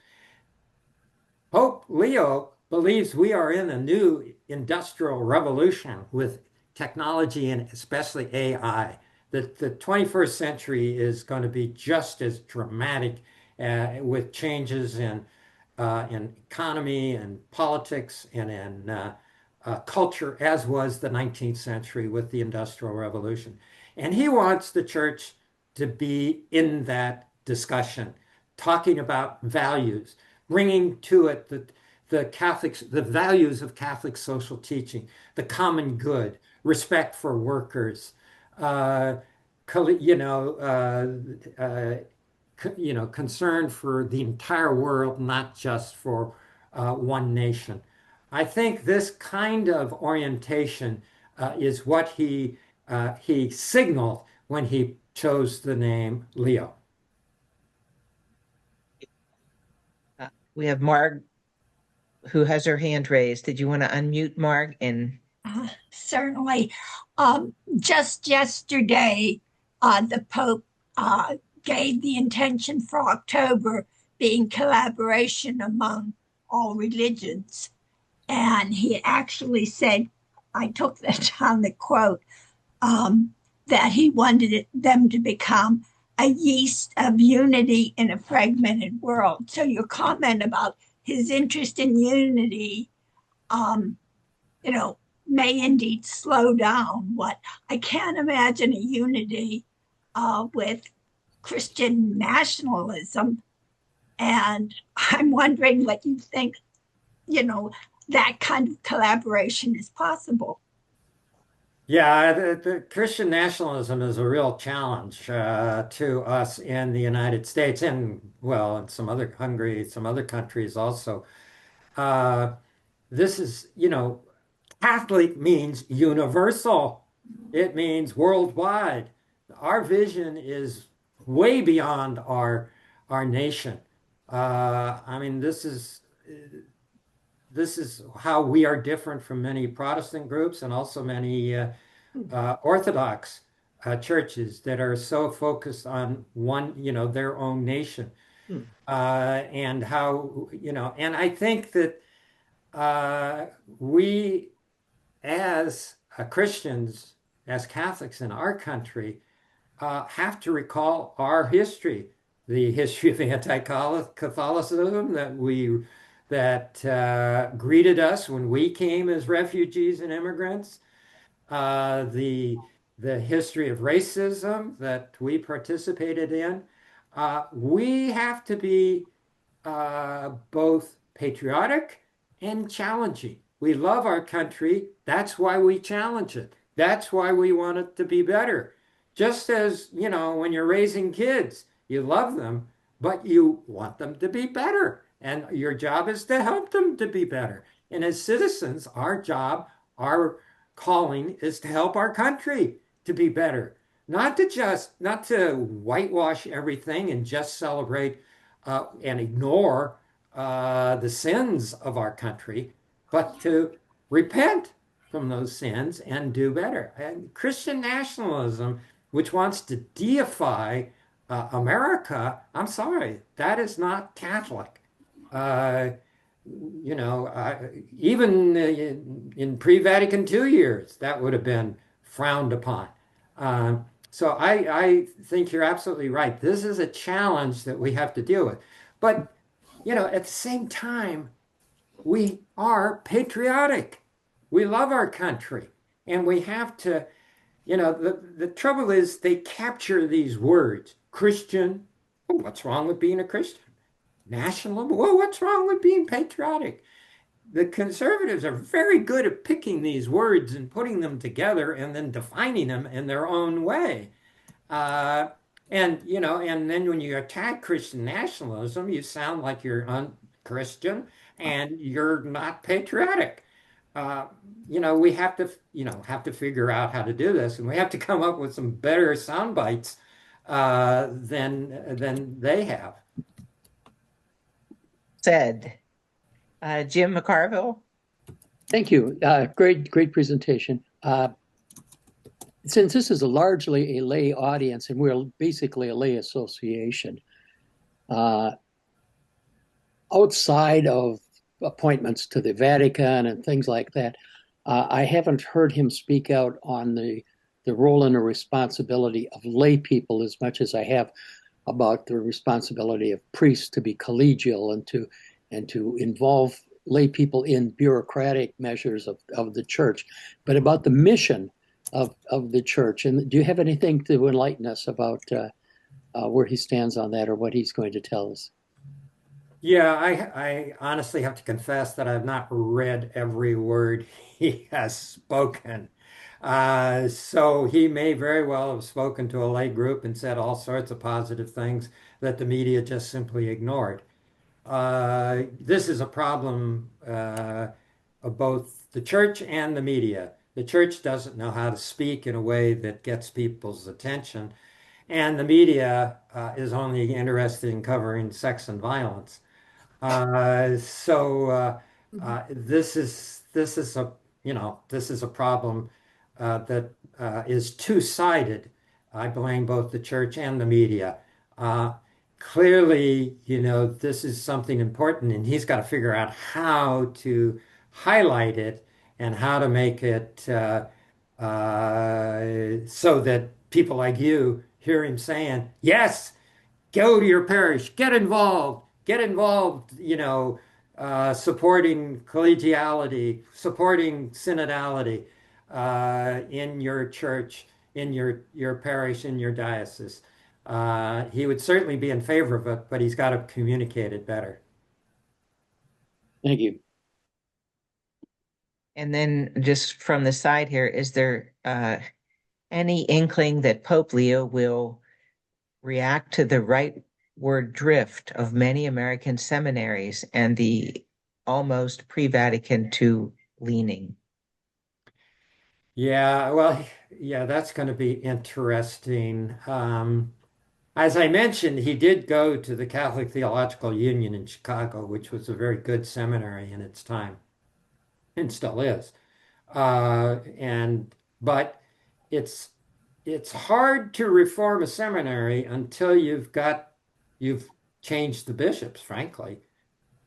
Pope Leo believes we are in a new industrial revolution with technology and especially AI. That the 21st century is going to be just as dramatic with changes in economy and politics and in culture as was the 19th century with the Industrial Revolution. And he wants the church to be in that discussion, talking about values, bringing to it the Catholics, the values of Catholic social teaching, the common good, respect for workers, uh, you know, concern for the entire world, not just for one nation. I think this kind of orientation is what he signaled when he chose the name Leo.
We have Marg who has her hand raised. Did you want to unmute Marg? And
Certainly. Just yesterday, the Pope gave the intention for October being collaboration among all religions. And he actually said, I took that down the quote, that he wanted them to become a yeast of unity in a fragmented world. So your comment about his interest in unity, um, you know, may indeed slow down what I can't imagine a unity with Christian nationalism. And I'm wondering what you think, you know, that kind of collaboration is possible.
Yeah, the Christian nationalism is a real challenge to us in the United States and, well, in some other Hungary, some other countries also. Uh, this is, Catholic means universal. It means worldwide. Our vision is way beyond our nation. I mean, this is how we are different from many Protestant groups and also many Orthodox churches that are so focused on one, their own nation.
hmm,
And how, and I think that uh, we as Christians, as Catholics in our country, have to recall our history, the history of anti-Catholicism that greeted us when we came as refugees and immigrants, uh, the the history of racism that we participated in. We have to be both patriotic and challenging. We love our country. That's why we challenge it. That's why we want it to be better. Just as, when you're raising kids, you love them, but you want them to be better. And your job is to help them to be better. And as citizens, our job, our calling is to help our country to be better. Not to whitewash everything and just celebrate and ignore the sins of our country, but to repent from those sins and do better. And Christian nationalism, which wants to deify America, I'm sorry, that is not Catholic. Uh, even in pre-Vatican II years, that would have been frowned upon. So I think you're absolutely right. This is a challenge that we have to deal with. But, at the same time, we are patriotic. We love our country. And we have to, the trouble is they capture these words. Christian, oh, what's wrong with being a Christian? National, well, what's wrong with being patriotic? The conservatives are very good at picking these words and putting them together and then defining them in their own way. Uh, and then when you attack Christian nationalism, you sound like you're un-Christian and you're not patriotic. Uh, we have to figure out how to do this, and we have to come up with some better sound bites than they have.
Said. Jim McCarville?
Thank you. Great presentation. Since this is largely a lay audience and we're basically a lay association, outside of appointments to the Vatican and things like that, I haven't heard him speak out on the role and the responsibility of lay people as much as I have about the responsibility of priests to be collegial and to involve lay people in bureaucratic measures of the church, but about the mission of the church. And do you have anything to enlighten us about where he stands on that or what he's going to tell us?
Yeah, I honestly have to confess that I've not read every word he has spoken. So he may very well have spoken to a lay group and said all sorts of positive things that the media just simply ignored. This is a problem of both the church and the media. The church doesn't know how to speak in a way that gets people's attention, and the media is only interested in covering sex and violence. This is a problem that is two-sided. I blame both the church and the media. Uh, Clearly, this is something important, and he's got to figure out how to highlight it and how to make it so that people like you hear him saying, yes, go to your parish, get involved, supporting collegiality, supporting synodality in your church, in your parish, in your diocese. He would certainly be in favor of it, but he's got to communicate it better.
Thank you.
And then just from the side here, is there any inkling that Pope Leo will react to the rightward drift of many American seminaries and the almost pre-Vatican II leaning?
Yeah, well, yeah, that's going to be interesting. As I mentioned, he did go to the Catholic Theological Union in Chicago, which was a very good seminary in its time, and still is. But it's hard to reform a seminary until you've changed the bishops, frankly,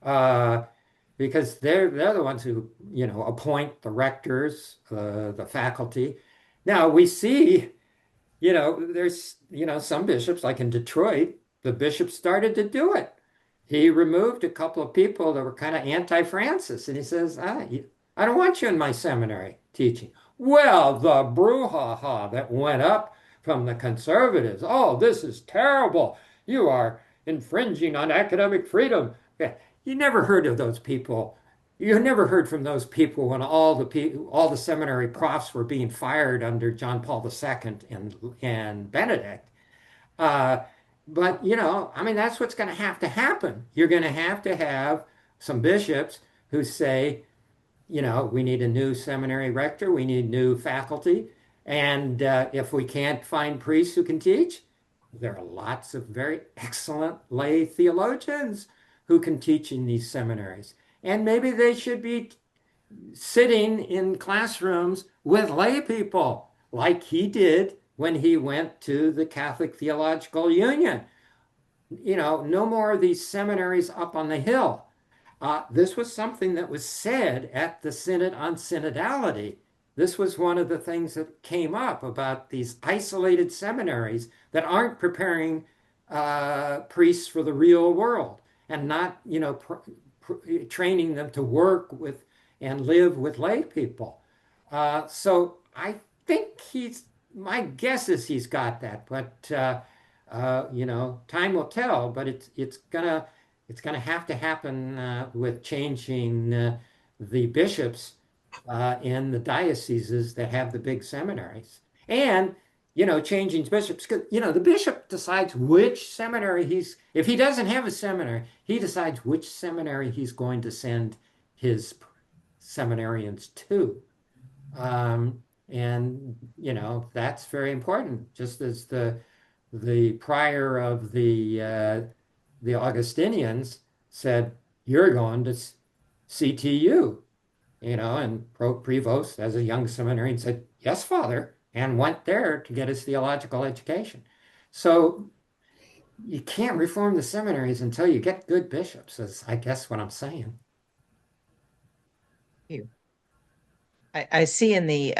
because they're the ones who appoint the rectors, the faculty. Now we see there's some bishops like in Detroit, the bishop started to do it. He removed a couple of people that were kind of anti-Francis, and he says, I don't want you in my seminary teaching. Well, the brouhaha that went up from the conservatives. Oh, this is terrible. You are infringing on academic freedom. Yeah, you never heard of those people. You never heard from those people when all the seminary profs were being fired under John Paul II and Benedict. Uh, but I mean, that's what's going to happen. You're going to have some bishops who say, we need a new seminary rector, we need new faculty, and if we can't find priests who can teach, there are lots of very excellent lay theologians who can teach in these seminaries. And maybe they should be sitting in classrooms with lay people, like he did when he went to the Catholic Theological Union. No more of these seminaries up on the hill. This was something that was said at the Synod on Synodality. This was one of the things that came up about these isolated seminaries that aren't preparing priests for the real world and not, training them to work with and live with lay people. So I think my guess is he's got that, but time will tell. But it's gonna have to happen with changing the bishops in the dioceses that have the big seminaries, and changing bishops. 'Cause, the bishop decides which seminary if he doesn't have a seminary, he decides which seminary he's going to send his seminarians to. And that's very important. Just as the prior of the Augustinians said, "You're going to CTU," and Prevost, as a young seminarian, said, "Yes, Father," and went there to get his theological education. So you can't reform the seminaries until you get good bishops, is I guess what I'm saying.
I see in the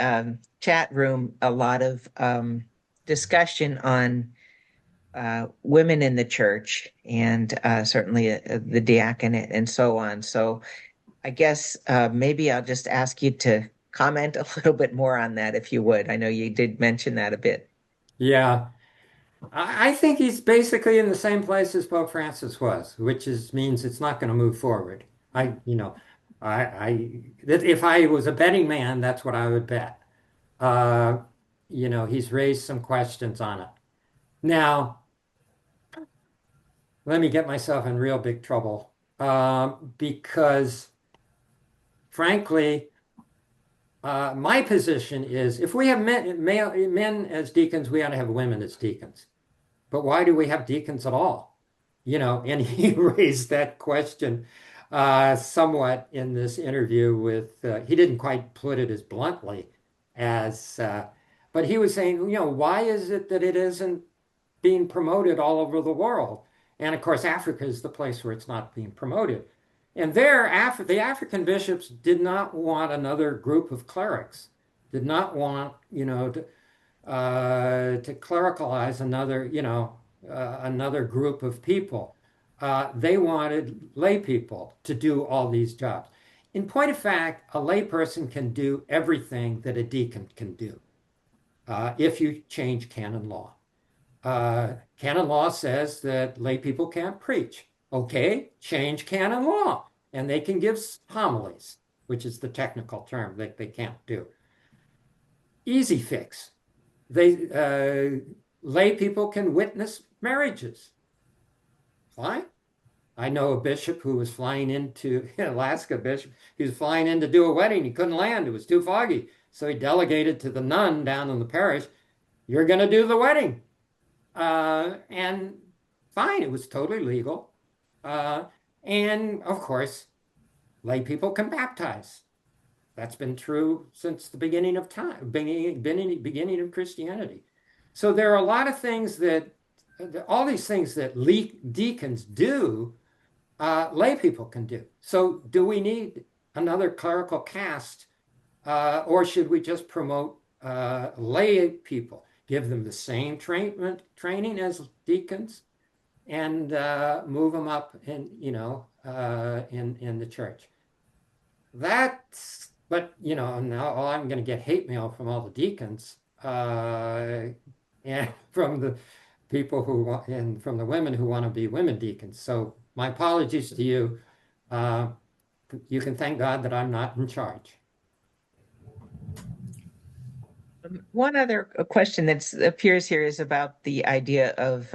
chat room a lot of discussion on women in the church and certainly the diaconate and so on. So I guess maybe I'll just ask you to comment a little bit more on that, if you would. I know you did mention that a bit.
Yeah. I think he's basically in the same place as Pope Francis was, which means it's not going to move forward. If I was a betting man, that's what I would bet. Uh, he's raised some questions on it. Now, let me get myself in real big trouble, because frankly, my position is if we have men as deacons, we ought to have women as deacons. But why do we have deacons at all? And he raised that question somewhat in this interview he didn't quite put it as bluntly but he was saying, why is it that it isn't being promoted all over the world? And of course, Africa is the place where it's not being promoted. And the African bishops did not want another group of clerics, did not want, to clericalize another group of people. They wanted lay people to do all these jobs. In point of fact, a lay person can do everything that a deacon can do if you change canon law. Canon law says that lay people can't preach. Okay, change canon law, and they can give homilies, which is the technical term that they can't do. Easy fix. Lay people can witness marriages. Fine. I know a bishop who was flying into Alaska bishop. He was flying in to do a wedding. He couldn't land. It was too foggy. So he delegated to the nun down in the parish, "You're going to do the wedding." And fine, it was totally legal. And of course, lay people can baptize. That's been true since the beginning of time, beginning of Christianity. So there are a lot of things all these things that deacons do, lay people can do. So do we need another clerical caste, or should we just promote lay people, give them the same training as deacons, and move them up in the church? But now I'm going to get hate mail from all the deacons, and from the people and from the women who want to be women deacons. So my apologies to you. You can thank God that I'm not in charge.
One other question that appears here is about the idea of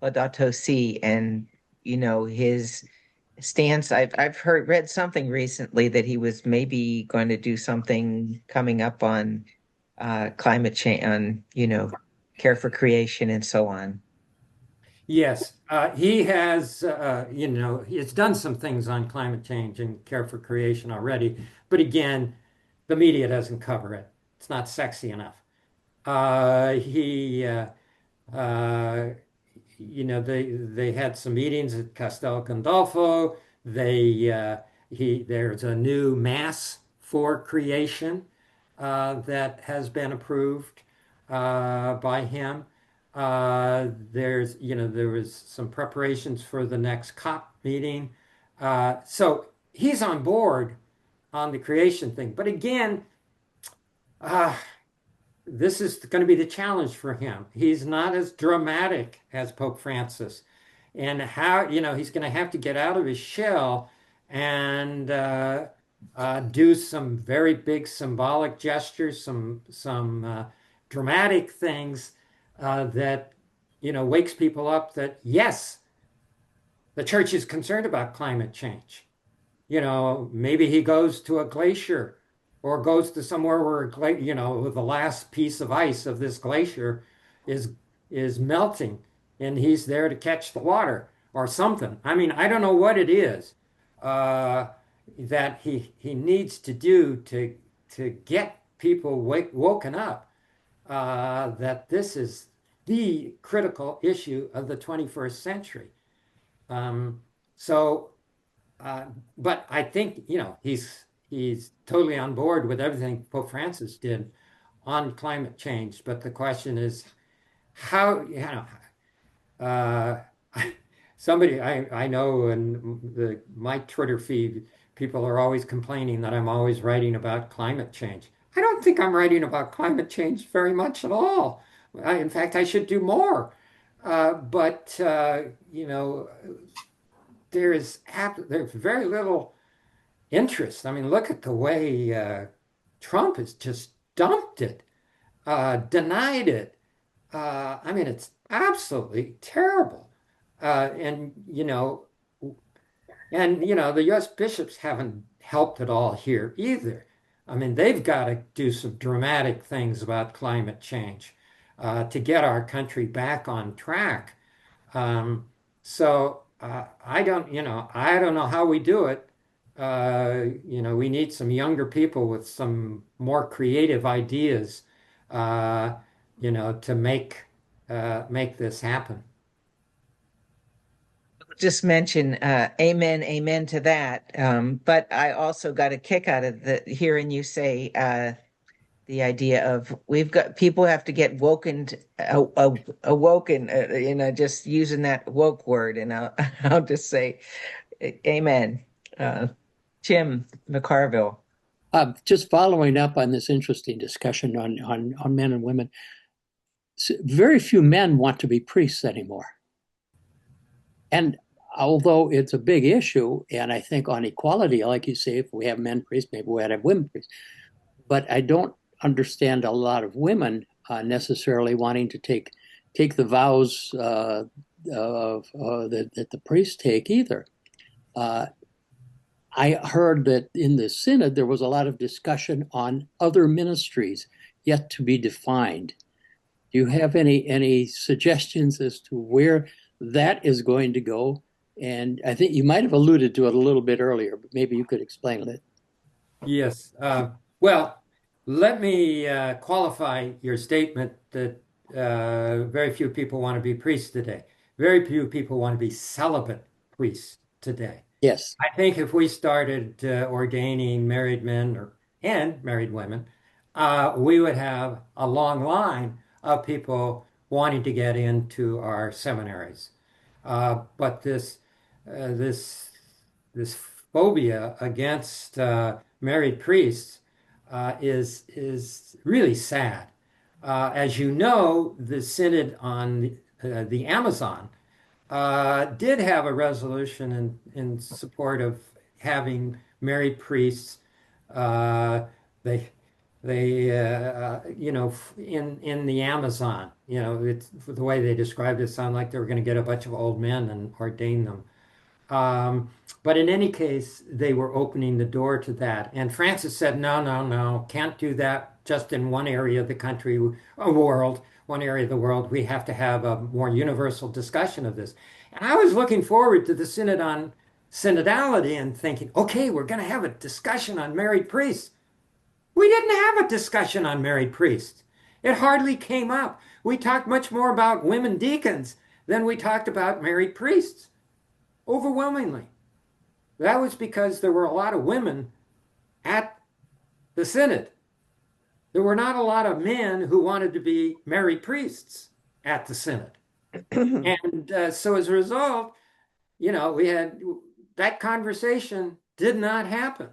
Laudato Si and his stance. I've read something recently that he was maybe going to do something coming up on climate change, on care for creation and so on.
Yes, he has, he's done some things on climate change and care for creation already. But again, the media doesn't cover it. It's not sexy enough. They had some meetings at Castel Gandolfo. There's a new mass for creation that has been approved by him. There was some preparations for the next COP meeting. So he's on board on the creation thing. But again, uh, this is going to be the challenge for him. He's not as dramatic as Pope Francis. And how, he's going to have to get out of his shell and do some very big symbolic gestures, some dramatic things that, wakes people up that, yes, the church is concerned about climate change. Maybe he goes to a glacier or goes to somewhere where, the last piece of ice of this glacier is is melting and he's there to catch the water or something. I mean, I don't know what it is uh, that he needs to do to get people woken up that this is the critical issue of the 21st century. Um, so uh, but I think, he's totally on board with everything Pope Francis did on climate change. But the question is how, uh, somebody I know in my Twitter feed, people are always complaining that I'm always writing about climate change. I don't think I'm writing about climate change very much at all. In fact, I should do more. But there's very little interest. I mean, look at the way Trump has just dumped it, denied it. I mean, it's absolutely terrible. And the U.S. bishops haven't helped at all here either. I mean, they've got to do some dramatic things about climate change to get our country back on track. I don't know how we do it. We need some younger people with some more creative ideas, uh, to make this happen.
Just mention amen, amen to that. But I also got a kick out of hearing you say the idea of we've got people have to get awoken, just using that woke word, and I'll just say amen. Jim McCarville.
Just following up on this interesting discussion on men and women, very few men want to be priests anymore. And although it's a big issue, and I think on equality, like you say, if we have men priests, maybe we ought to have women priests. But I don't understand a lot of women necessarily wanting to take the vows that the priests take either. I heard that in the synod there was a lot of discussion on other ministries yet to be defined. Do you have any suggestions as to where that is going to go? And I think you might have alluded to it a little bit earlier, but maybe you could explain it.
Yes. Well, let me qualify your statement that very few people want to be priests today. Very few people want to be celibate priests today.
Yes.
I think if we started ordaining married men and married women, we would have a long line of people wanting to get into our seminaries. But this this phobia against married priests is really sad. As you know, the Synod on the Amazon did have a resolution in support of having married priests. They in the Amazon, it's the way they described it, sounded like they were going to get a bunch of old men and ordain them. But in any case, they were opening the door to that. And Francis said, no, no, no, can't do that just in one area of the country, one area of the world. We have to have a more universal discussion of this. And I was looking forward to the Synod on synodality and thinking, okay, we're going to have a discussion on married priests. We didn't have a discussion on married priests. It hardly came up. We talked much more about women deacons than we talked about married priests. Overwhelmingly. That was because there were a lot of women at the Synod. There were not a lot of men who wanted to be married priests at the Synod. And so as a result, we had that conversation did not happen.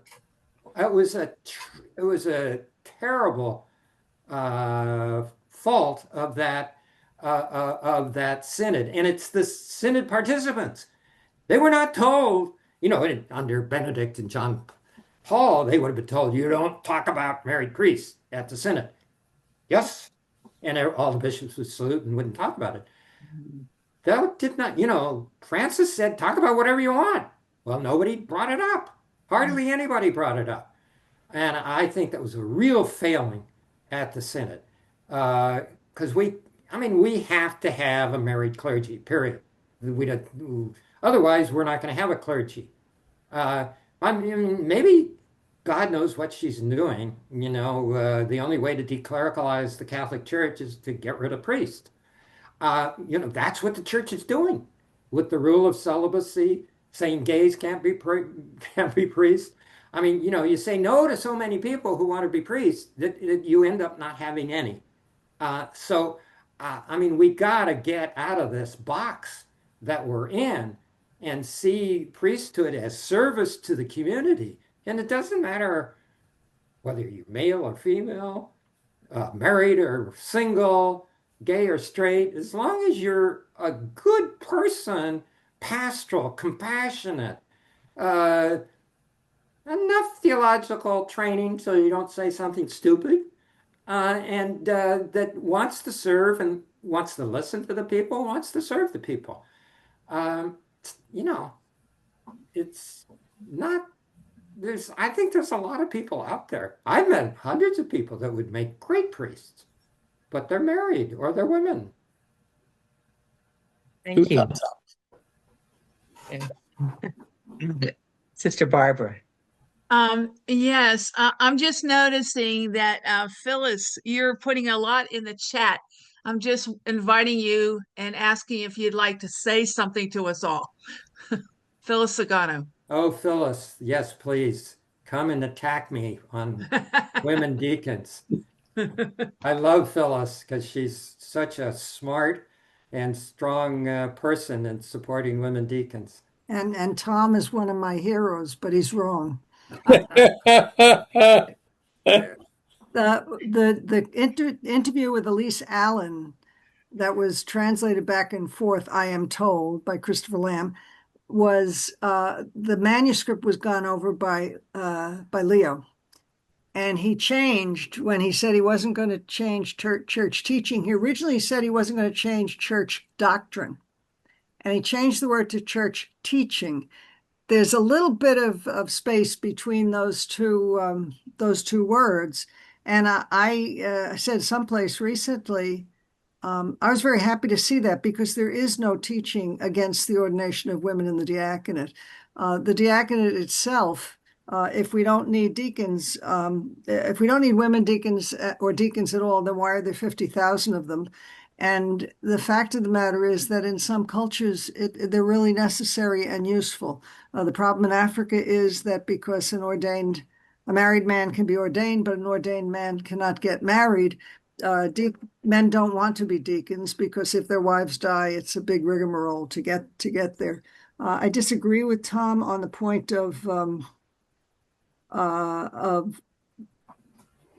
It was a terrible fault of that synod, and it's the synod participants. They were not told, under Benedict and John Paul, they would have been told, you don't talk about married priests at the synod. Yes, and all the bishops would salute and wouldn't talk about it. That did not, Francis said, talk about whatever you want. Well, nobody brought it up. Hardly anybody brought it up. And I think that was a real failing at the Synod. Because we have to have a married clergy, period. Otherwise, we're not going to have a clergy. Maybe God knows what she's doing. The only way to declericalize the Catholic Church is to get rid of priests. That's what the church is doing with the rule of celibacy, saying gays can't be priests. You say no to so many people who want to be priests that you end up not having any. We got to get out of this box that we're in and see priesthood as service to the community. And it doesn't matter whether you're male or female, married or single, gay or straight, as long as you're a good person, pastoral, compassionate, enough theological training so you don't say something stupid, and that wants to serve and wants to listen to the people, wants to serve the people. It's not, I think there's a lot of people out there. I've met hundreds of people that would make great priests, but they're married or they're women.
Thank you. Sister Barbara.
Yes, I'm just noticing that Phyllis, you're putting a lot in the chat. I'm just inviting you and asking if you'd like to say something to us all. Phyllis Sagano.
Oh, Phyllis, yes, please come and attack me on women deacons. I love Phyllis because she's such a smart and strong person in supporting women deacons.
And Tom is one of my heroes, but he's wrong. The interview with Elise Allen that was translated back and forth, I am told, by Christopher Lamb, was the manuscript was gone over by Leo. And he changed when he said he wasn't going to change church teaching. He originally said he wasn't going to change church doctrine. And he changed the word to church teaching. There's a little bit of space between those two words. And I said someplace recently, I was very happy to see that because there is no teaching against the ordination of women in the diaconate. The diaconate itself, if we don't need deacons, if we don't need women deacons or deacons at all, then why are there 50,000 of them? And the fact of the matter is that in some cultures, they're really necessary and useful. The problem in Africa is that because a married man can be ordained, but an ordained man cannot get married, men don't want to be deacons because if their wives die, it's a big rigmarole to get there. I disagree with Tom on the point of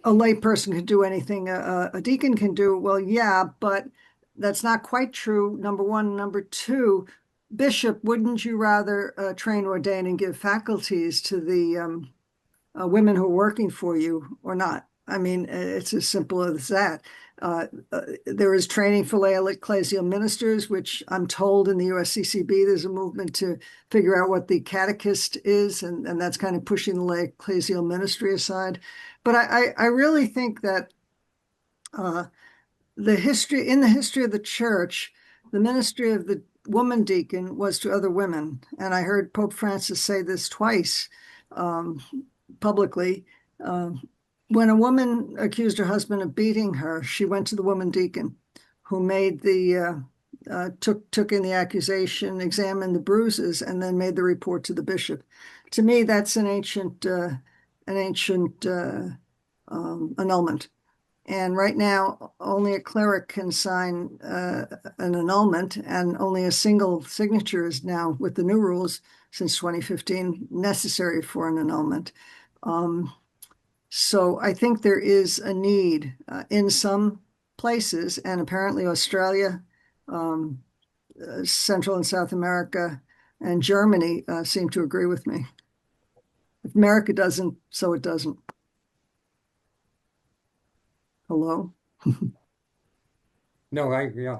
a lay person can do anything a deacon can do. Well, yeah, but that's not quite true, number one. Number two, Bishop, wouldn't you rather train, ordain, and give faculties to the women who are working for you or not? I mean, it's as simple as that. There is training for lay ecclesial ministers, which I'm told in the USCCB, there's a movement to figure out what the catechist is, and that's kind of pushing the lay ecclesial ministry aside. But I really think that in the history of the church, the ministry of the woman deacon was to other women. And I heard Pope Francis say this twice publicly. When a woman accused her husband of beating her, she went to the woman deacon who made took in the accusation, examined the bruises, and then made the report to the bishop. To me, that's an ancient annulment. And right now, only a cleric can sign an annulment, and only a single signature is now, with the new rules since 2015, necessary for an annulment. So I think there is a need in some places, and apparently Australia, um, Central and South America, and Germany seem to agree with me. If America doesn't, so it doesn't. Hello?
No, yeah.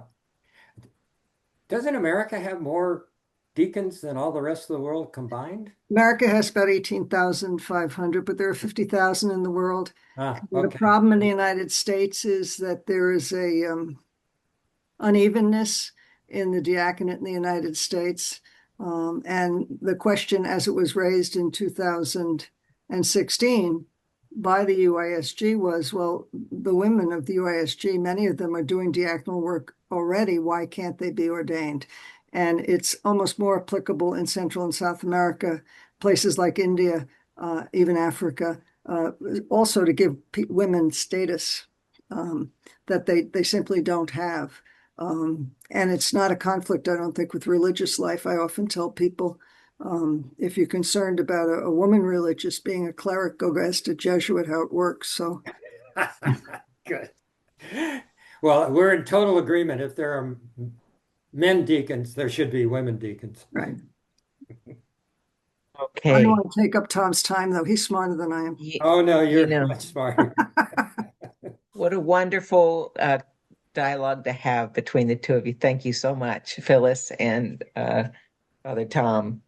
Doesn't America have more deacons than all the rest of the world combined?
America has about 18,500, but there are 50,000 in the world.
Ah,
The
okay.
problem in the United States is that there is a unevenness in the diaconate in the United States. And the question, as it was raised in 2016 by the UISG, was, well, the women of the UISG, many of them are doing diaconal work already. Why can't they be ordained? And it's almost more applicable in Central and South America, places like India, even Africa, also to give women status that they simply don't have. And it's not a conflict, I don't think, with religious life. I often tell people, if you're concerned about a woman religious being a cleric, go ask a Jesuit how it works. So,
Good. Well, we're in total agreement. If there are men deacons, there should be women deacons.
right. I don't
Okay.
want to take up Tom's time, though. He's smarter than I am.
Oh, no,
You
you're
know,
much smarter.
what a wonderful dialogue to have between the two of you. Thank you so much, Phyllis and Father Tom.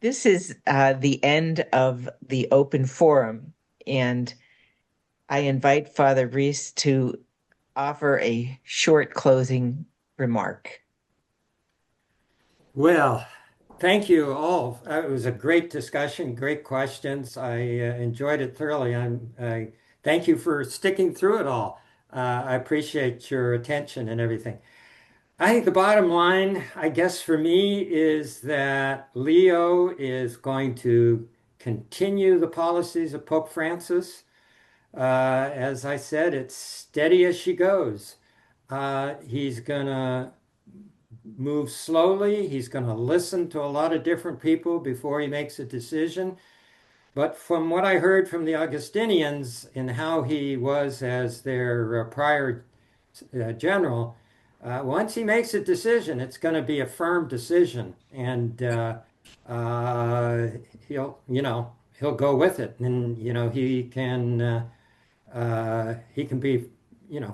This is the end of the open forum, and I invite Father Reese to offer a short closing remark.
Well, thank you all. It was a great discussion, great questions. I enjoyed it thoroughly. I thank you for sticking through it all. I appreciate your attention and everything. I think the bottom line, I guess, for me is that Leo is going to continue the policies of Pope Francis. As I said, it's steady as she goes. He's going to move slowly. He's going to listen to a lot of different people before he makes a decision. But from what I heard from the Augustinians and how he was as their prior general, once he makes a decision, it's going to be a firm decision, and he'll go with it, and he can be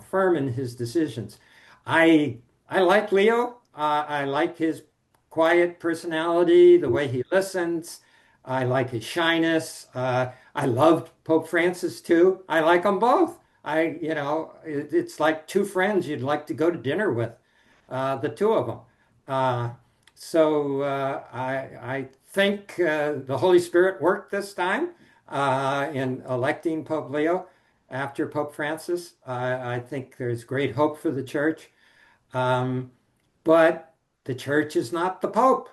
firm in his decisions. I I like Leo. I like his quiet personality, the way he listens. I like his shyness. I loved Pope Francis too. I like them both. It's like two friends you'd like to go to dinner with, the two of them. Uh, I think the Holy Spirit worked this time in electing Pope Leo after Pope Francis. I think there's great hope for the church. Um, but the church is not the Pope.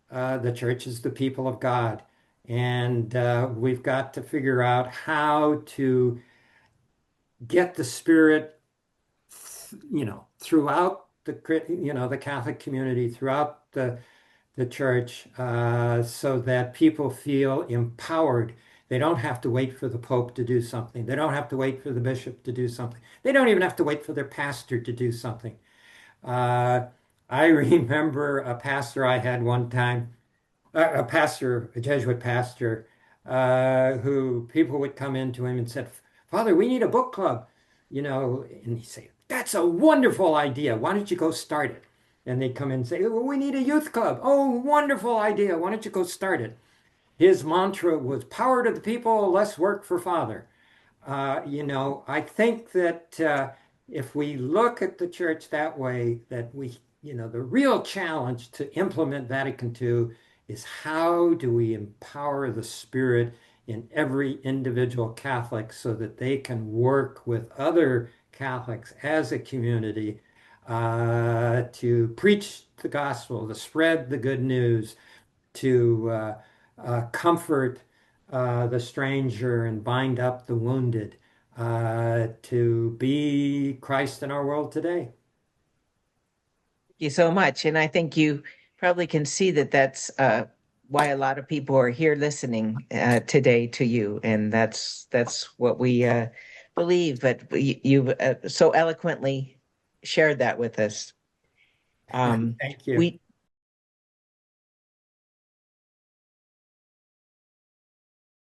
The church is the people of God. And we've got to figure out how to get the Spirit, throughout the Catholic community, throughout the church, so that people feel empowered. They don't have to wait for the Pope to do something. They don't have to wait for the bishop to do something. They don't even have to wait for their pastor to do something. Uh, I remember a pastor I had one time, a pastor, a Jesuit pastor, who people would come into him and said, "Father, we need a book club," and he'd say, "That's a wonderful idea. Why don't you go start it?" And they'd come in and say, "Well, we need a youth club." "Oh, wonderful idea. Why don't you go start it?" His mantra was power to the people, less work for Father. I think that if we look at the church that way, that the real challenge to implement Vatican II is how do we empower the Spirit in every individual Catholic so that they can work with other Catholics as a community to preach the gospel, to spread the good news, to comfort the stranger and bind up the wounded. to be Christ in our world today.
Thank you so much. And I think you probably can see that that's why a lot of people are here listening today to you. And that's what we believe. But you've so eloquently shared that with us.
Thank you.
We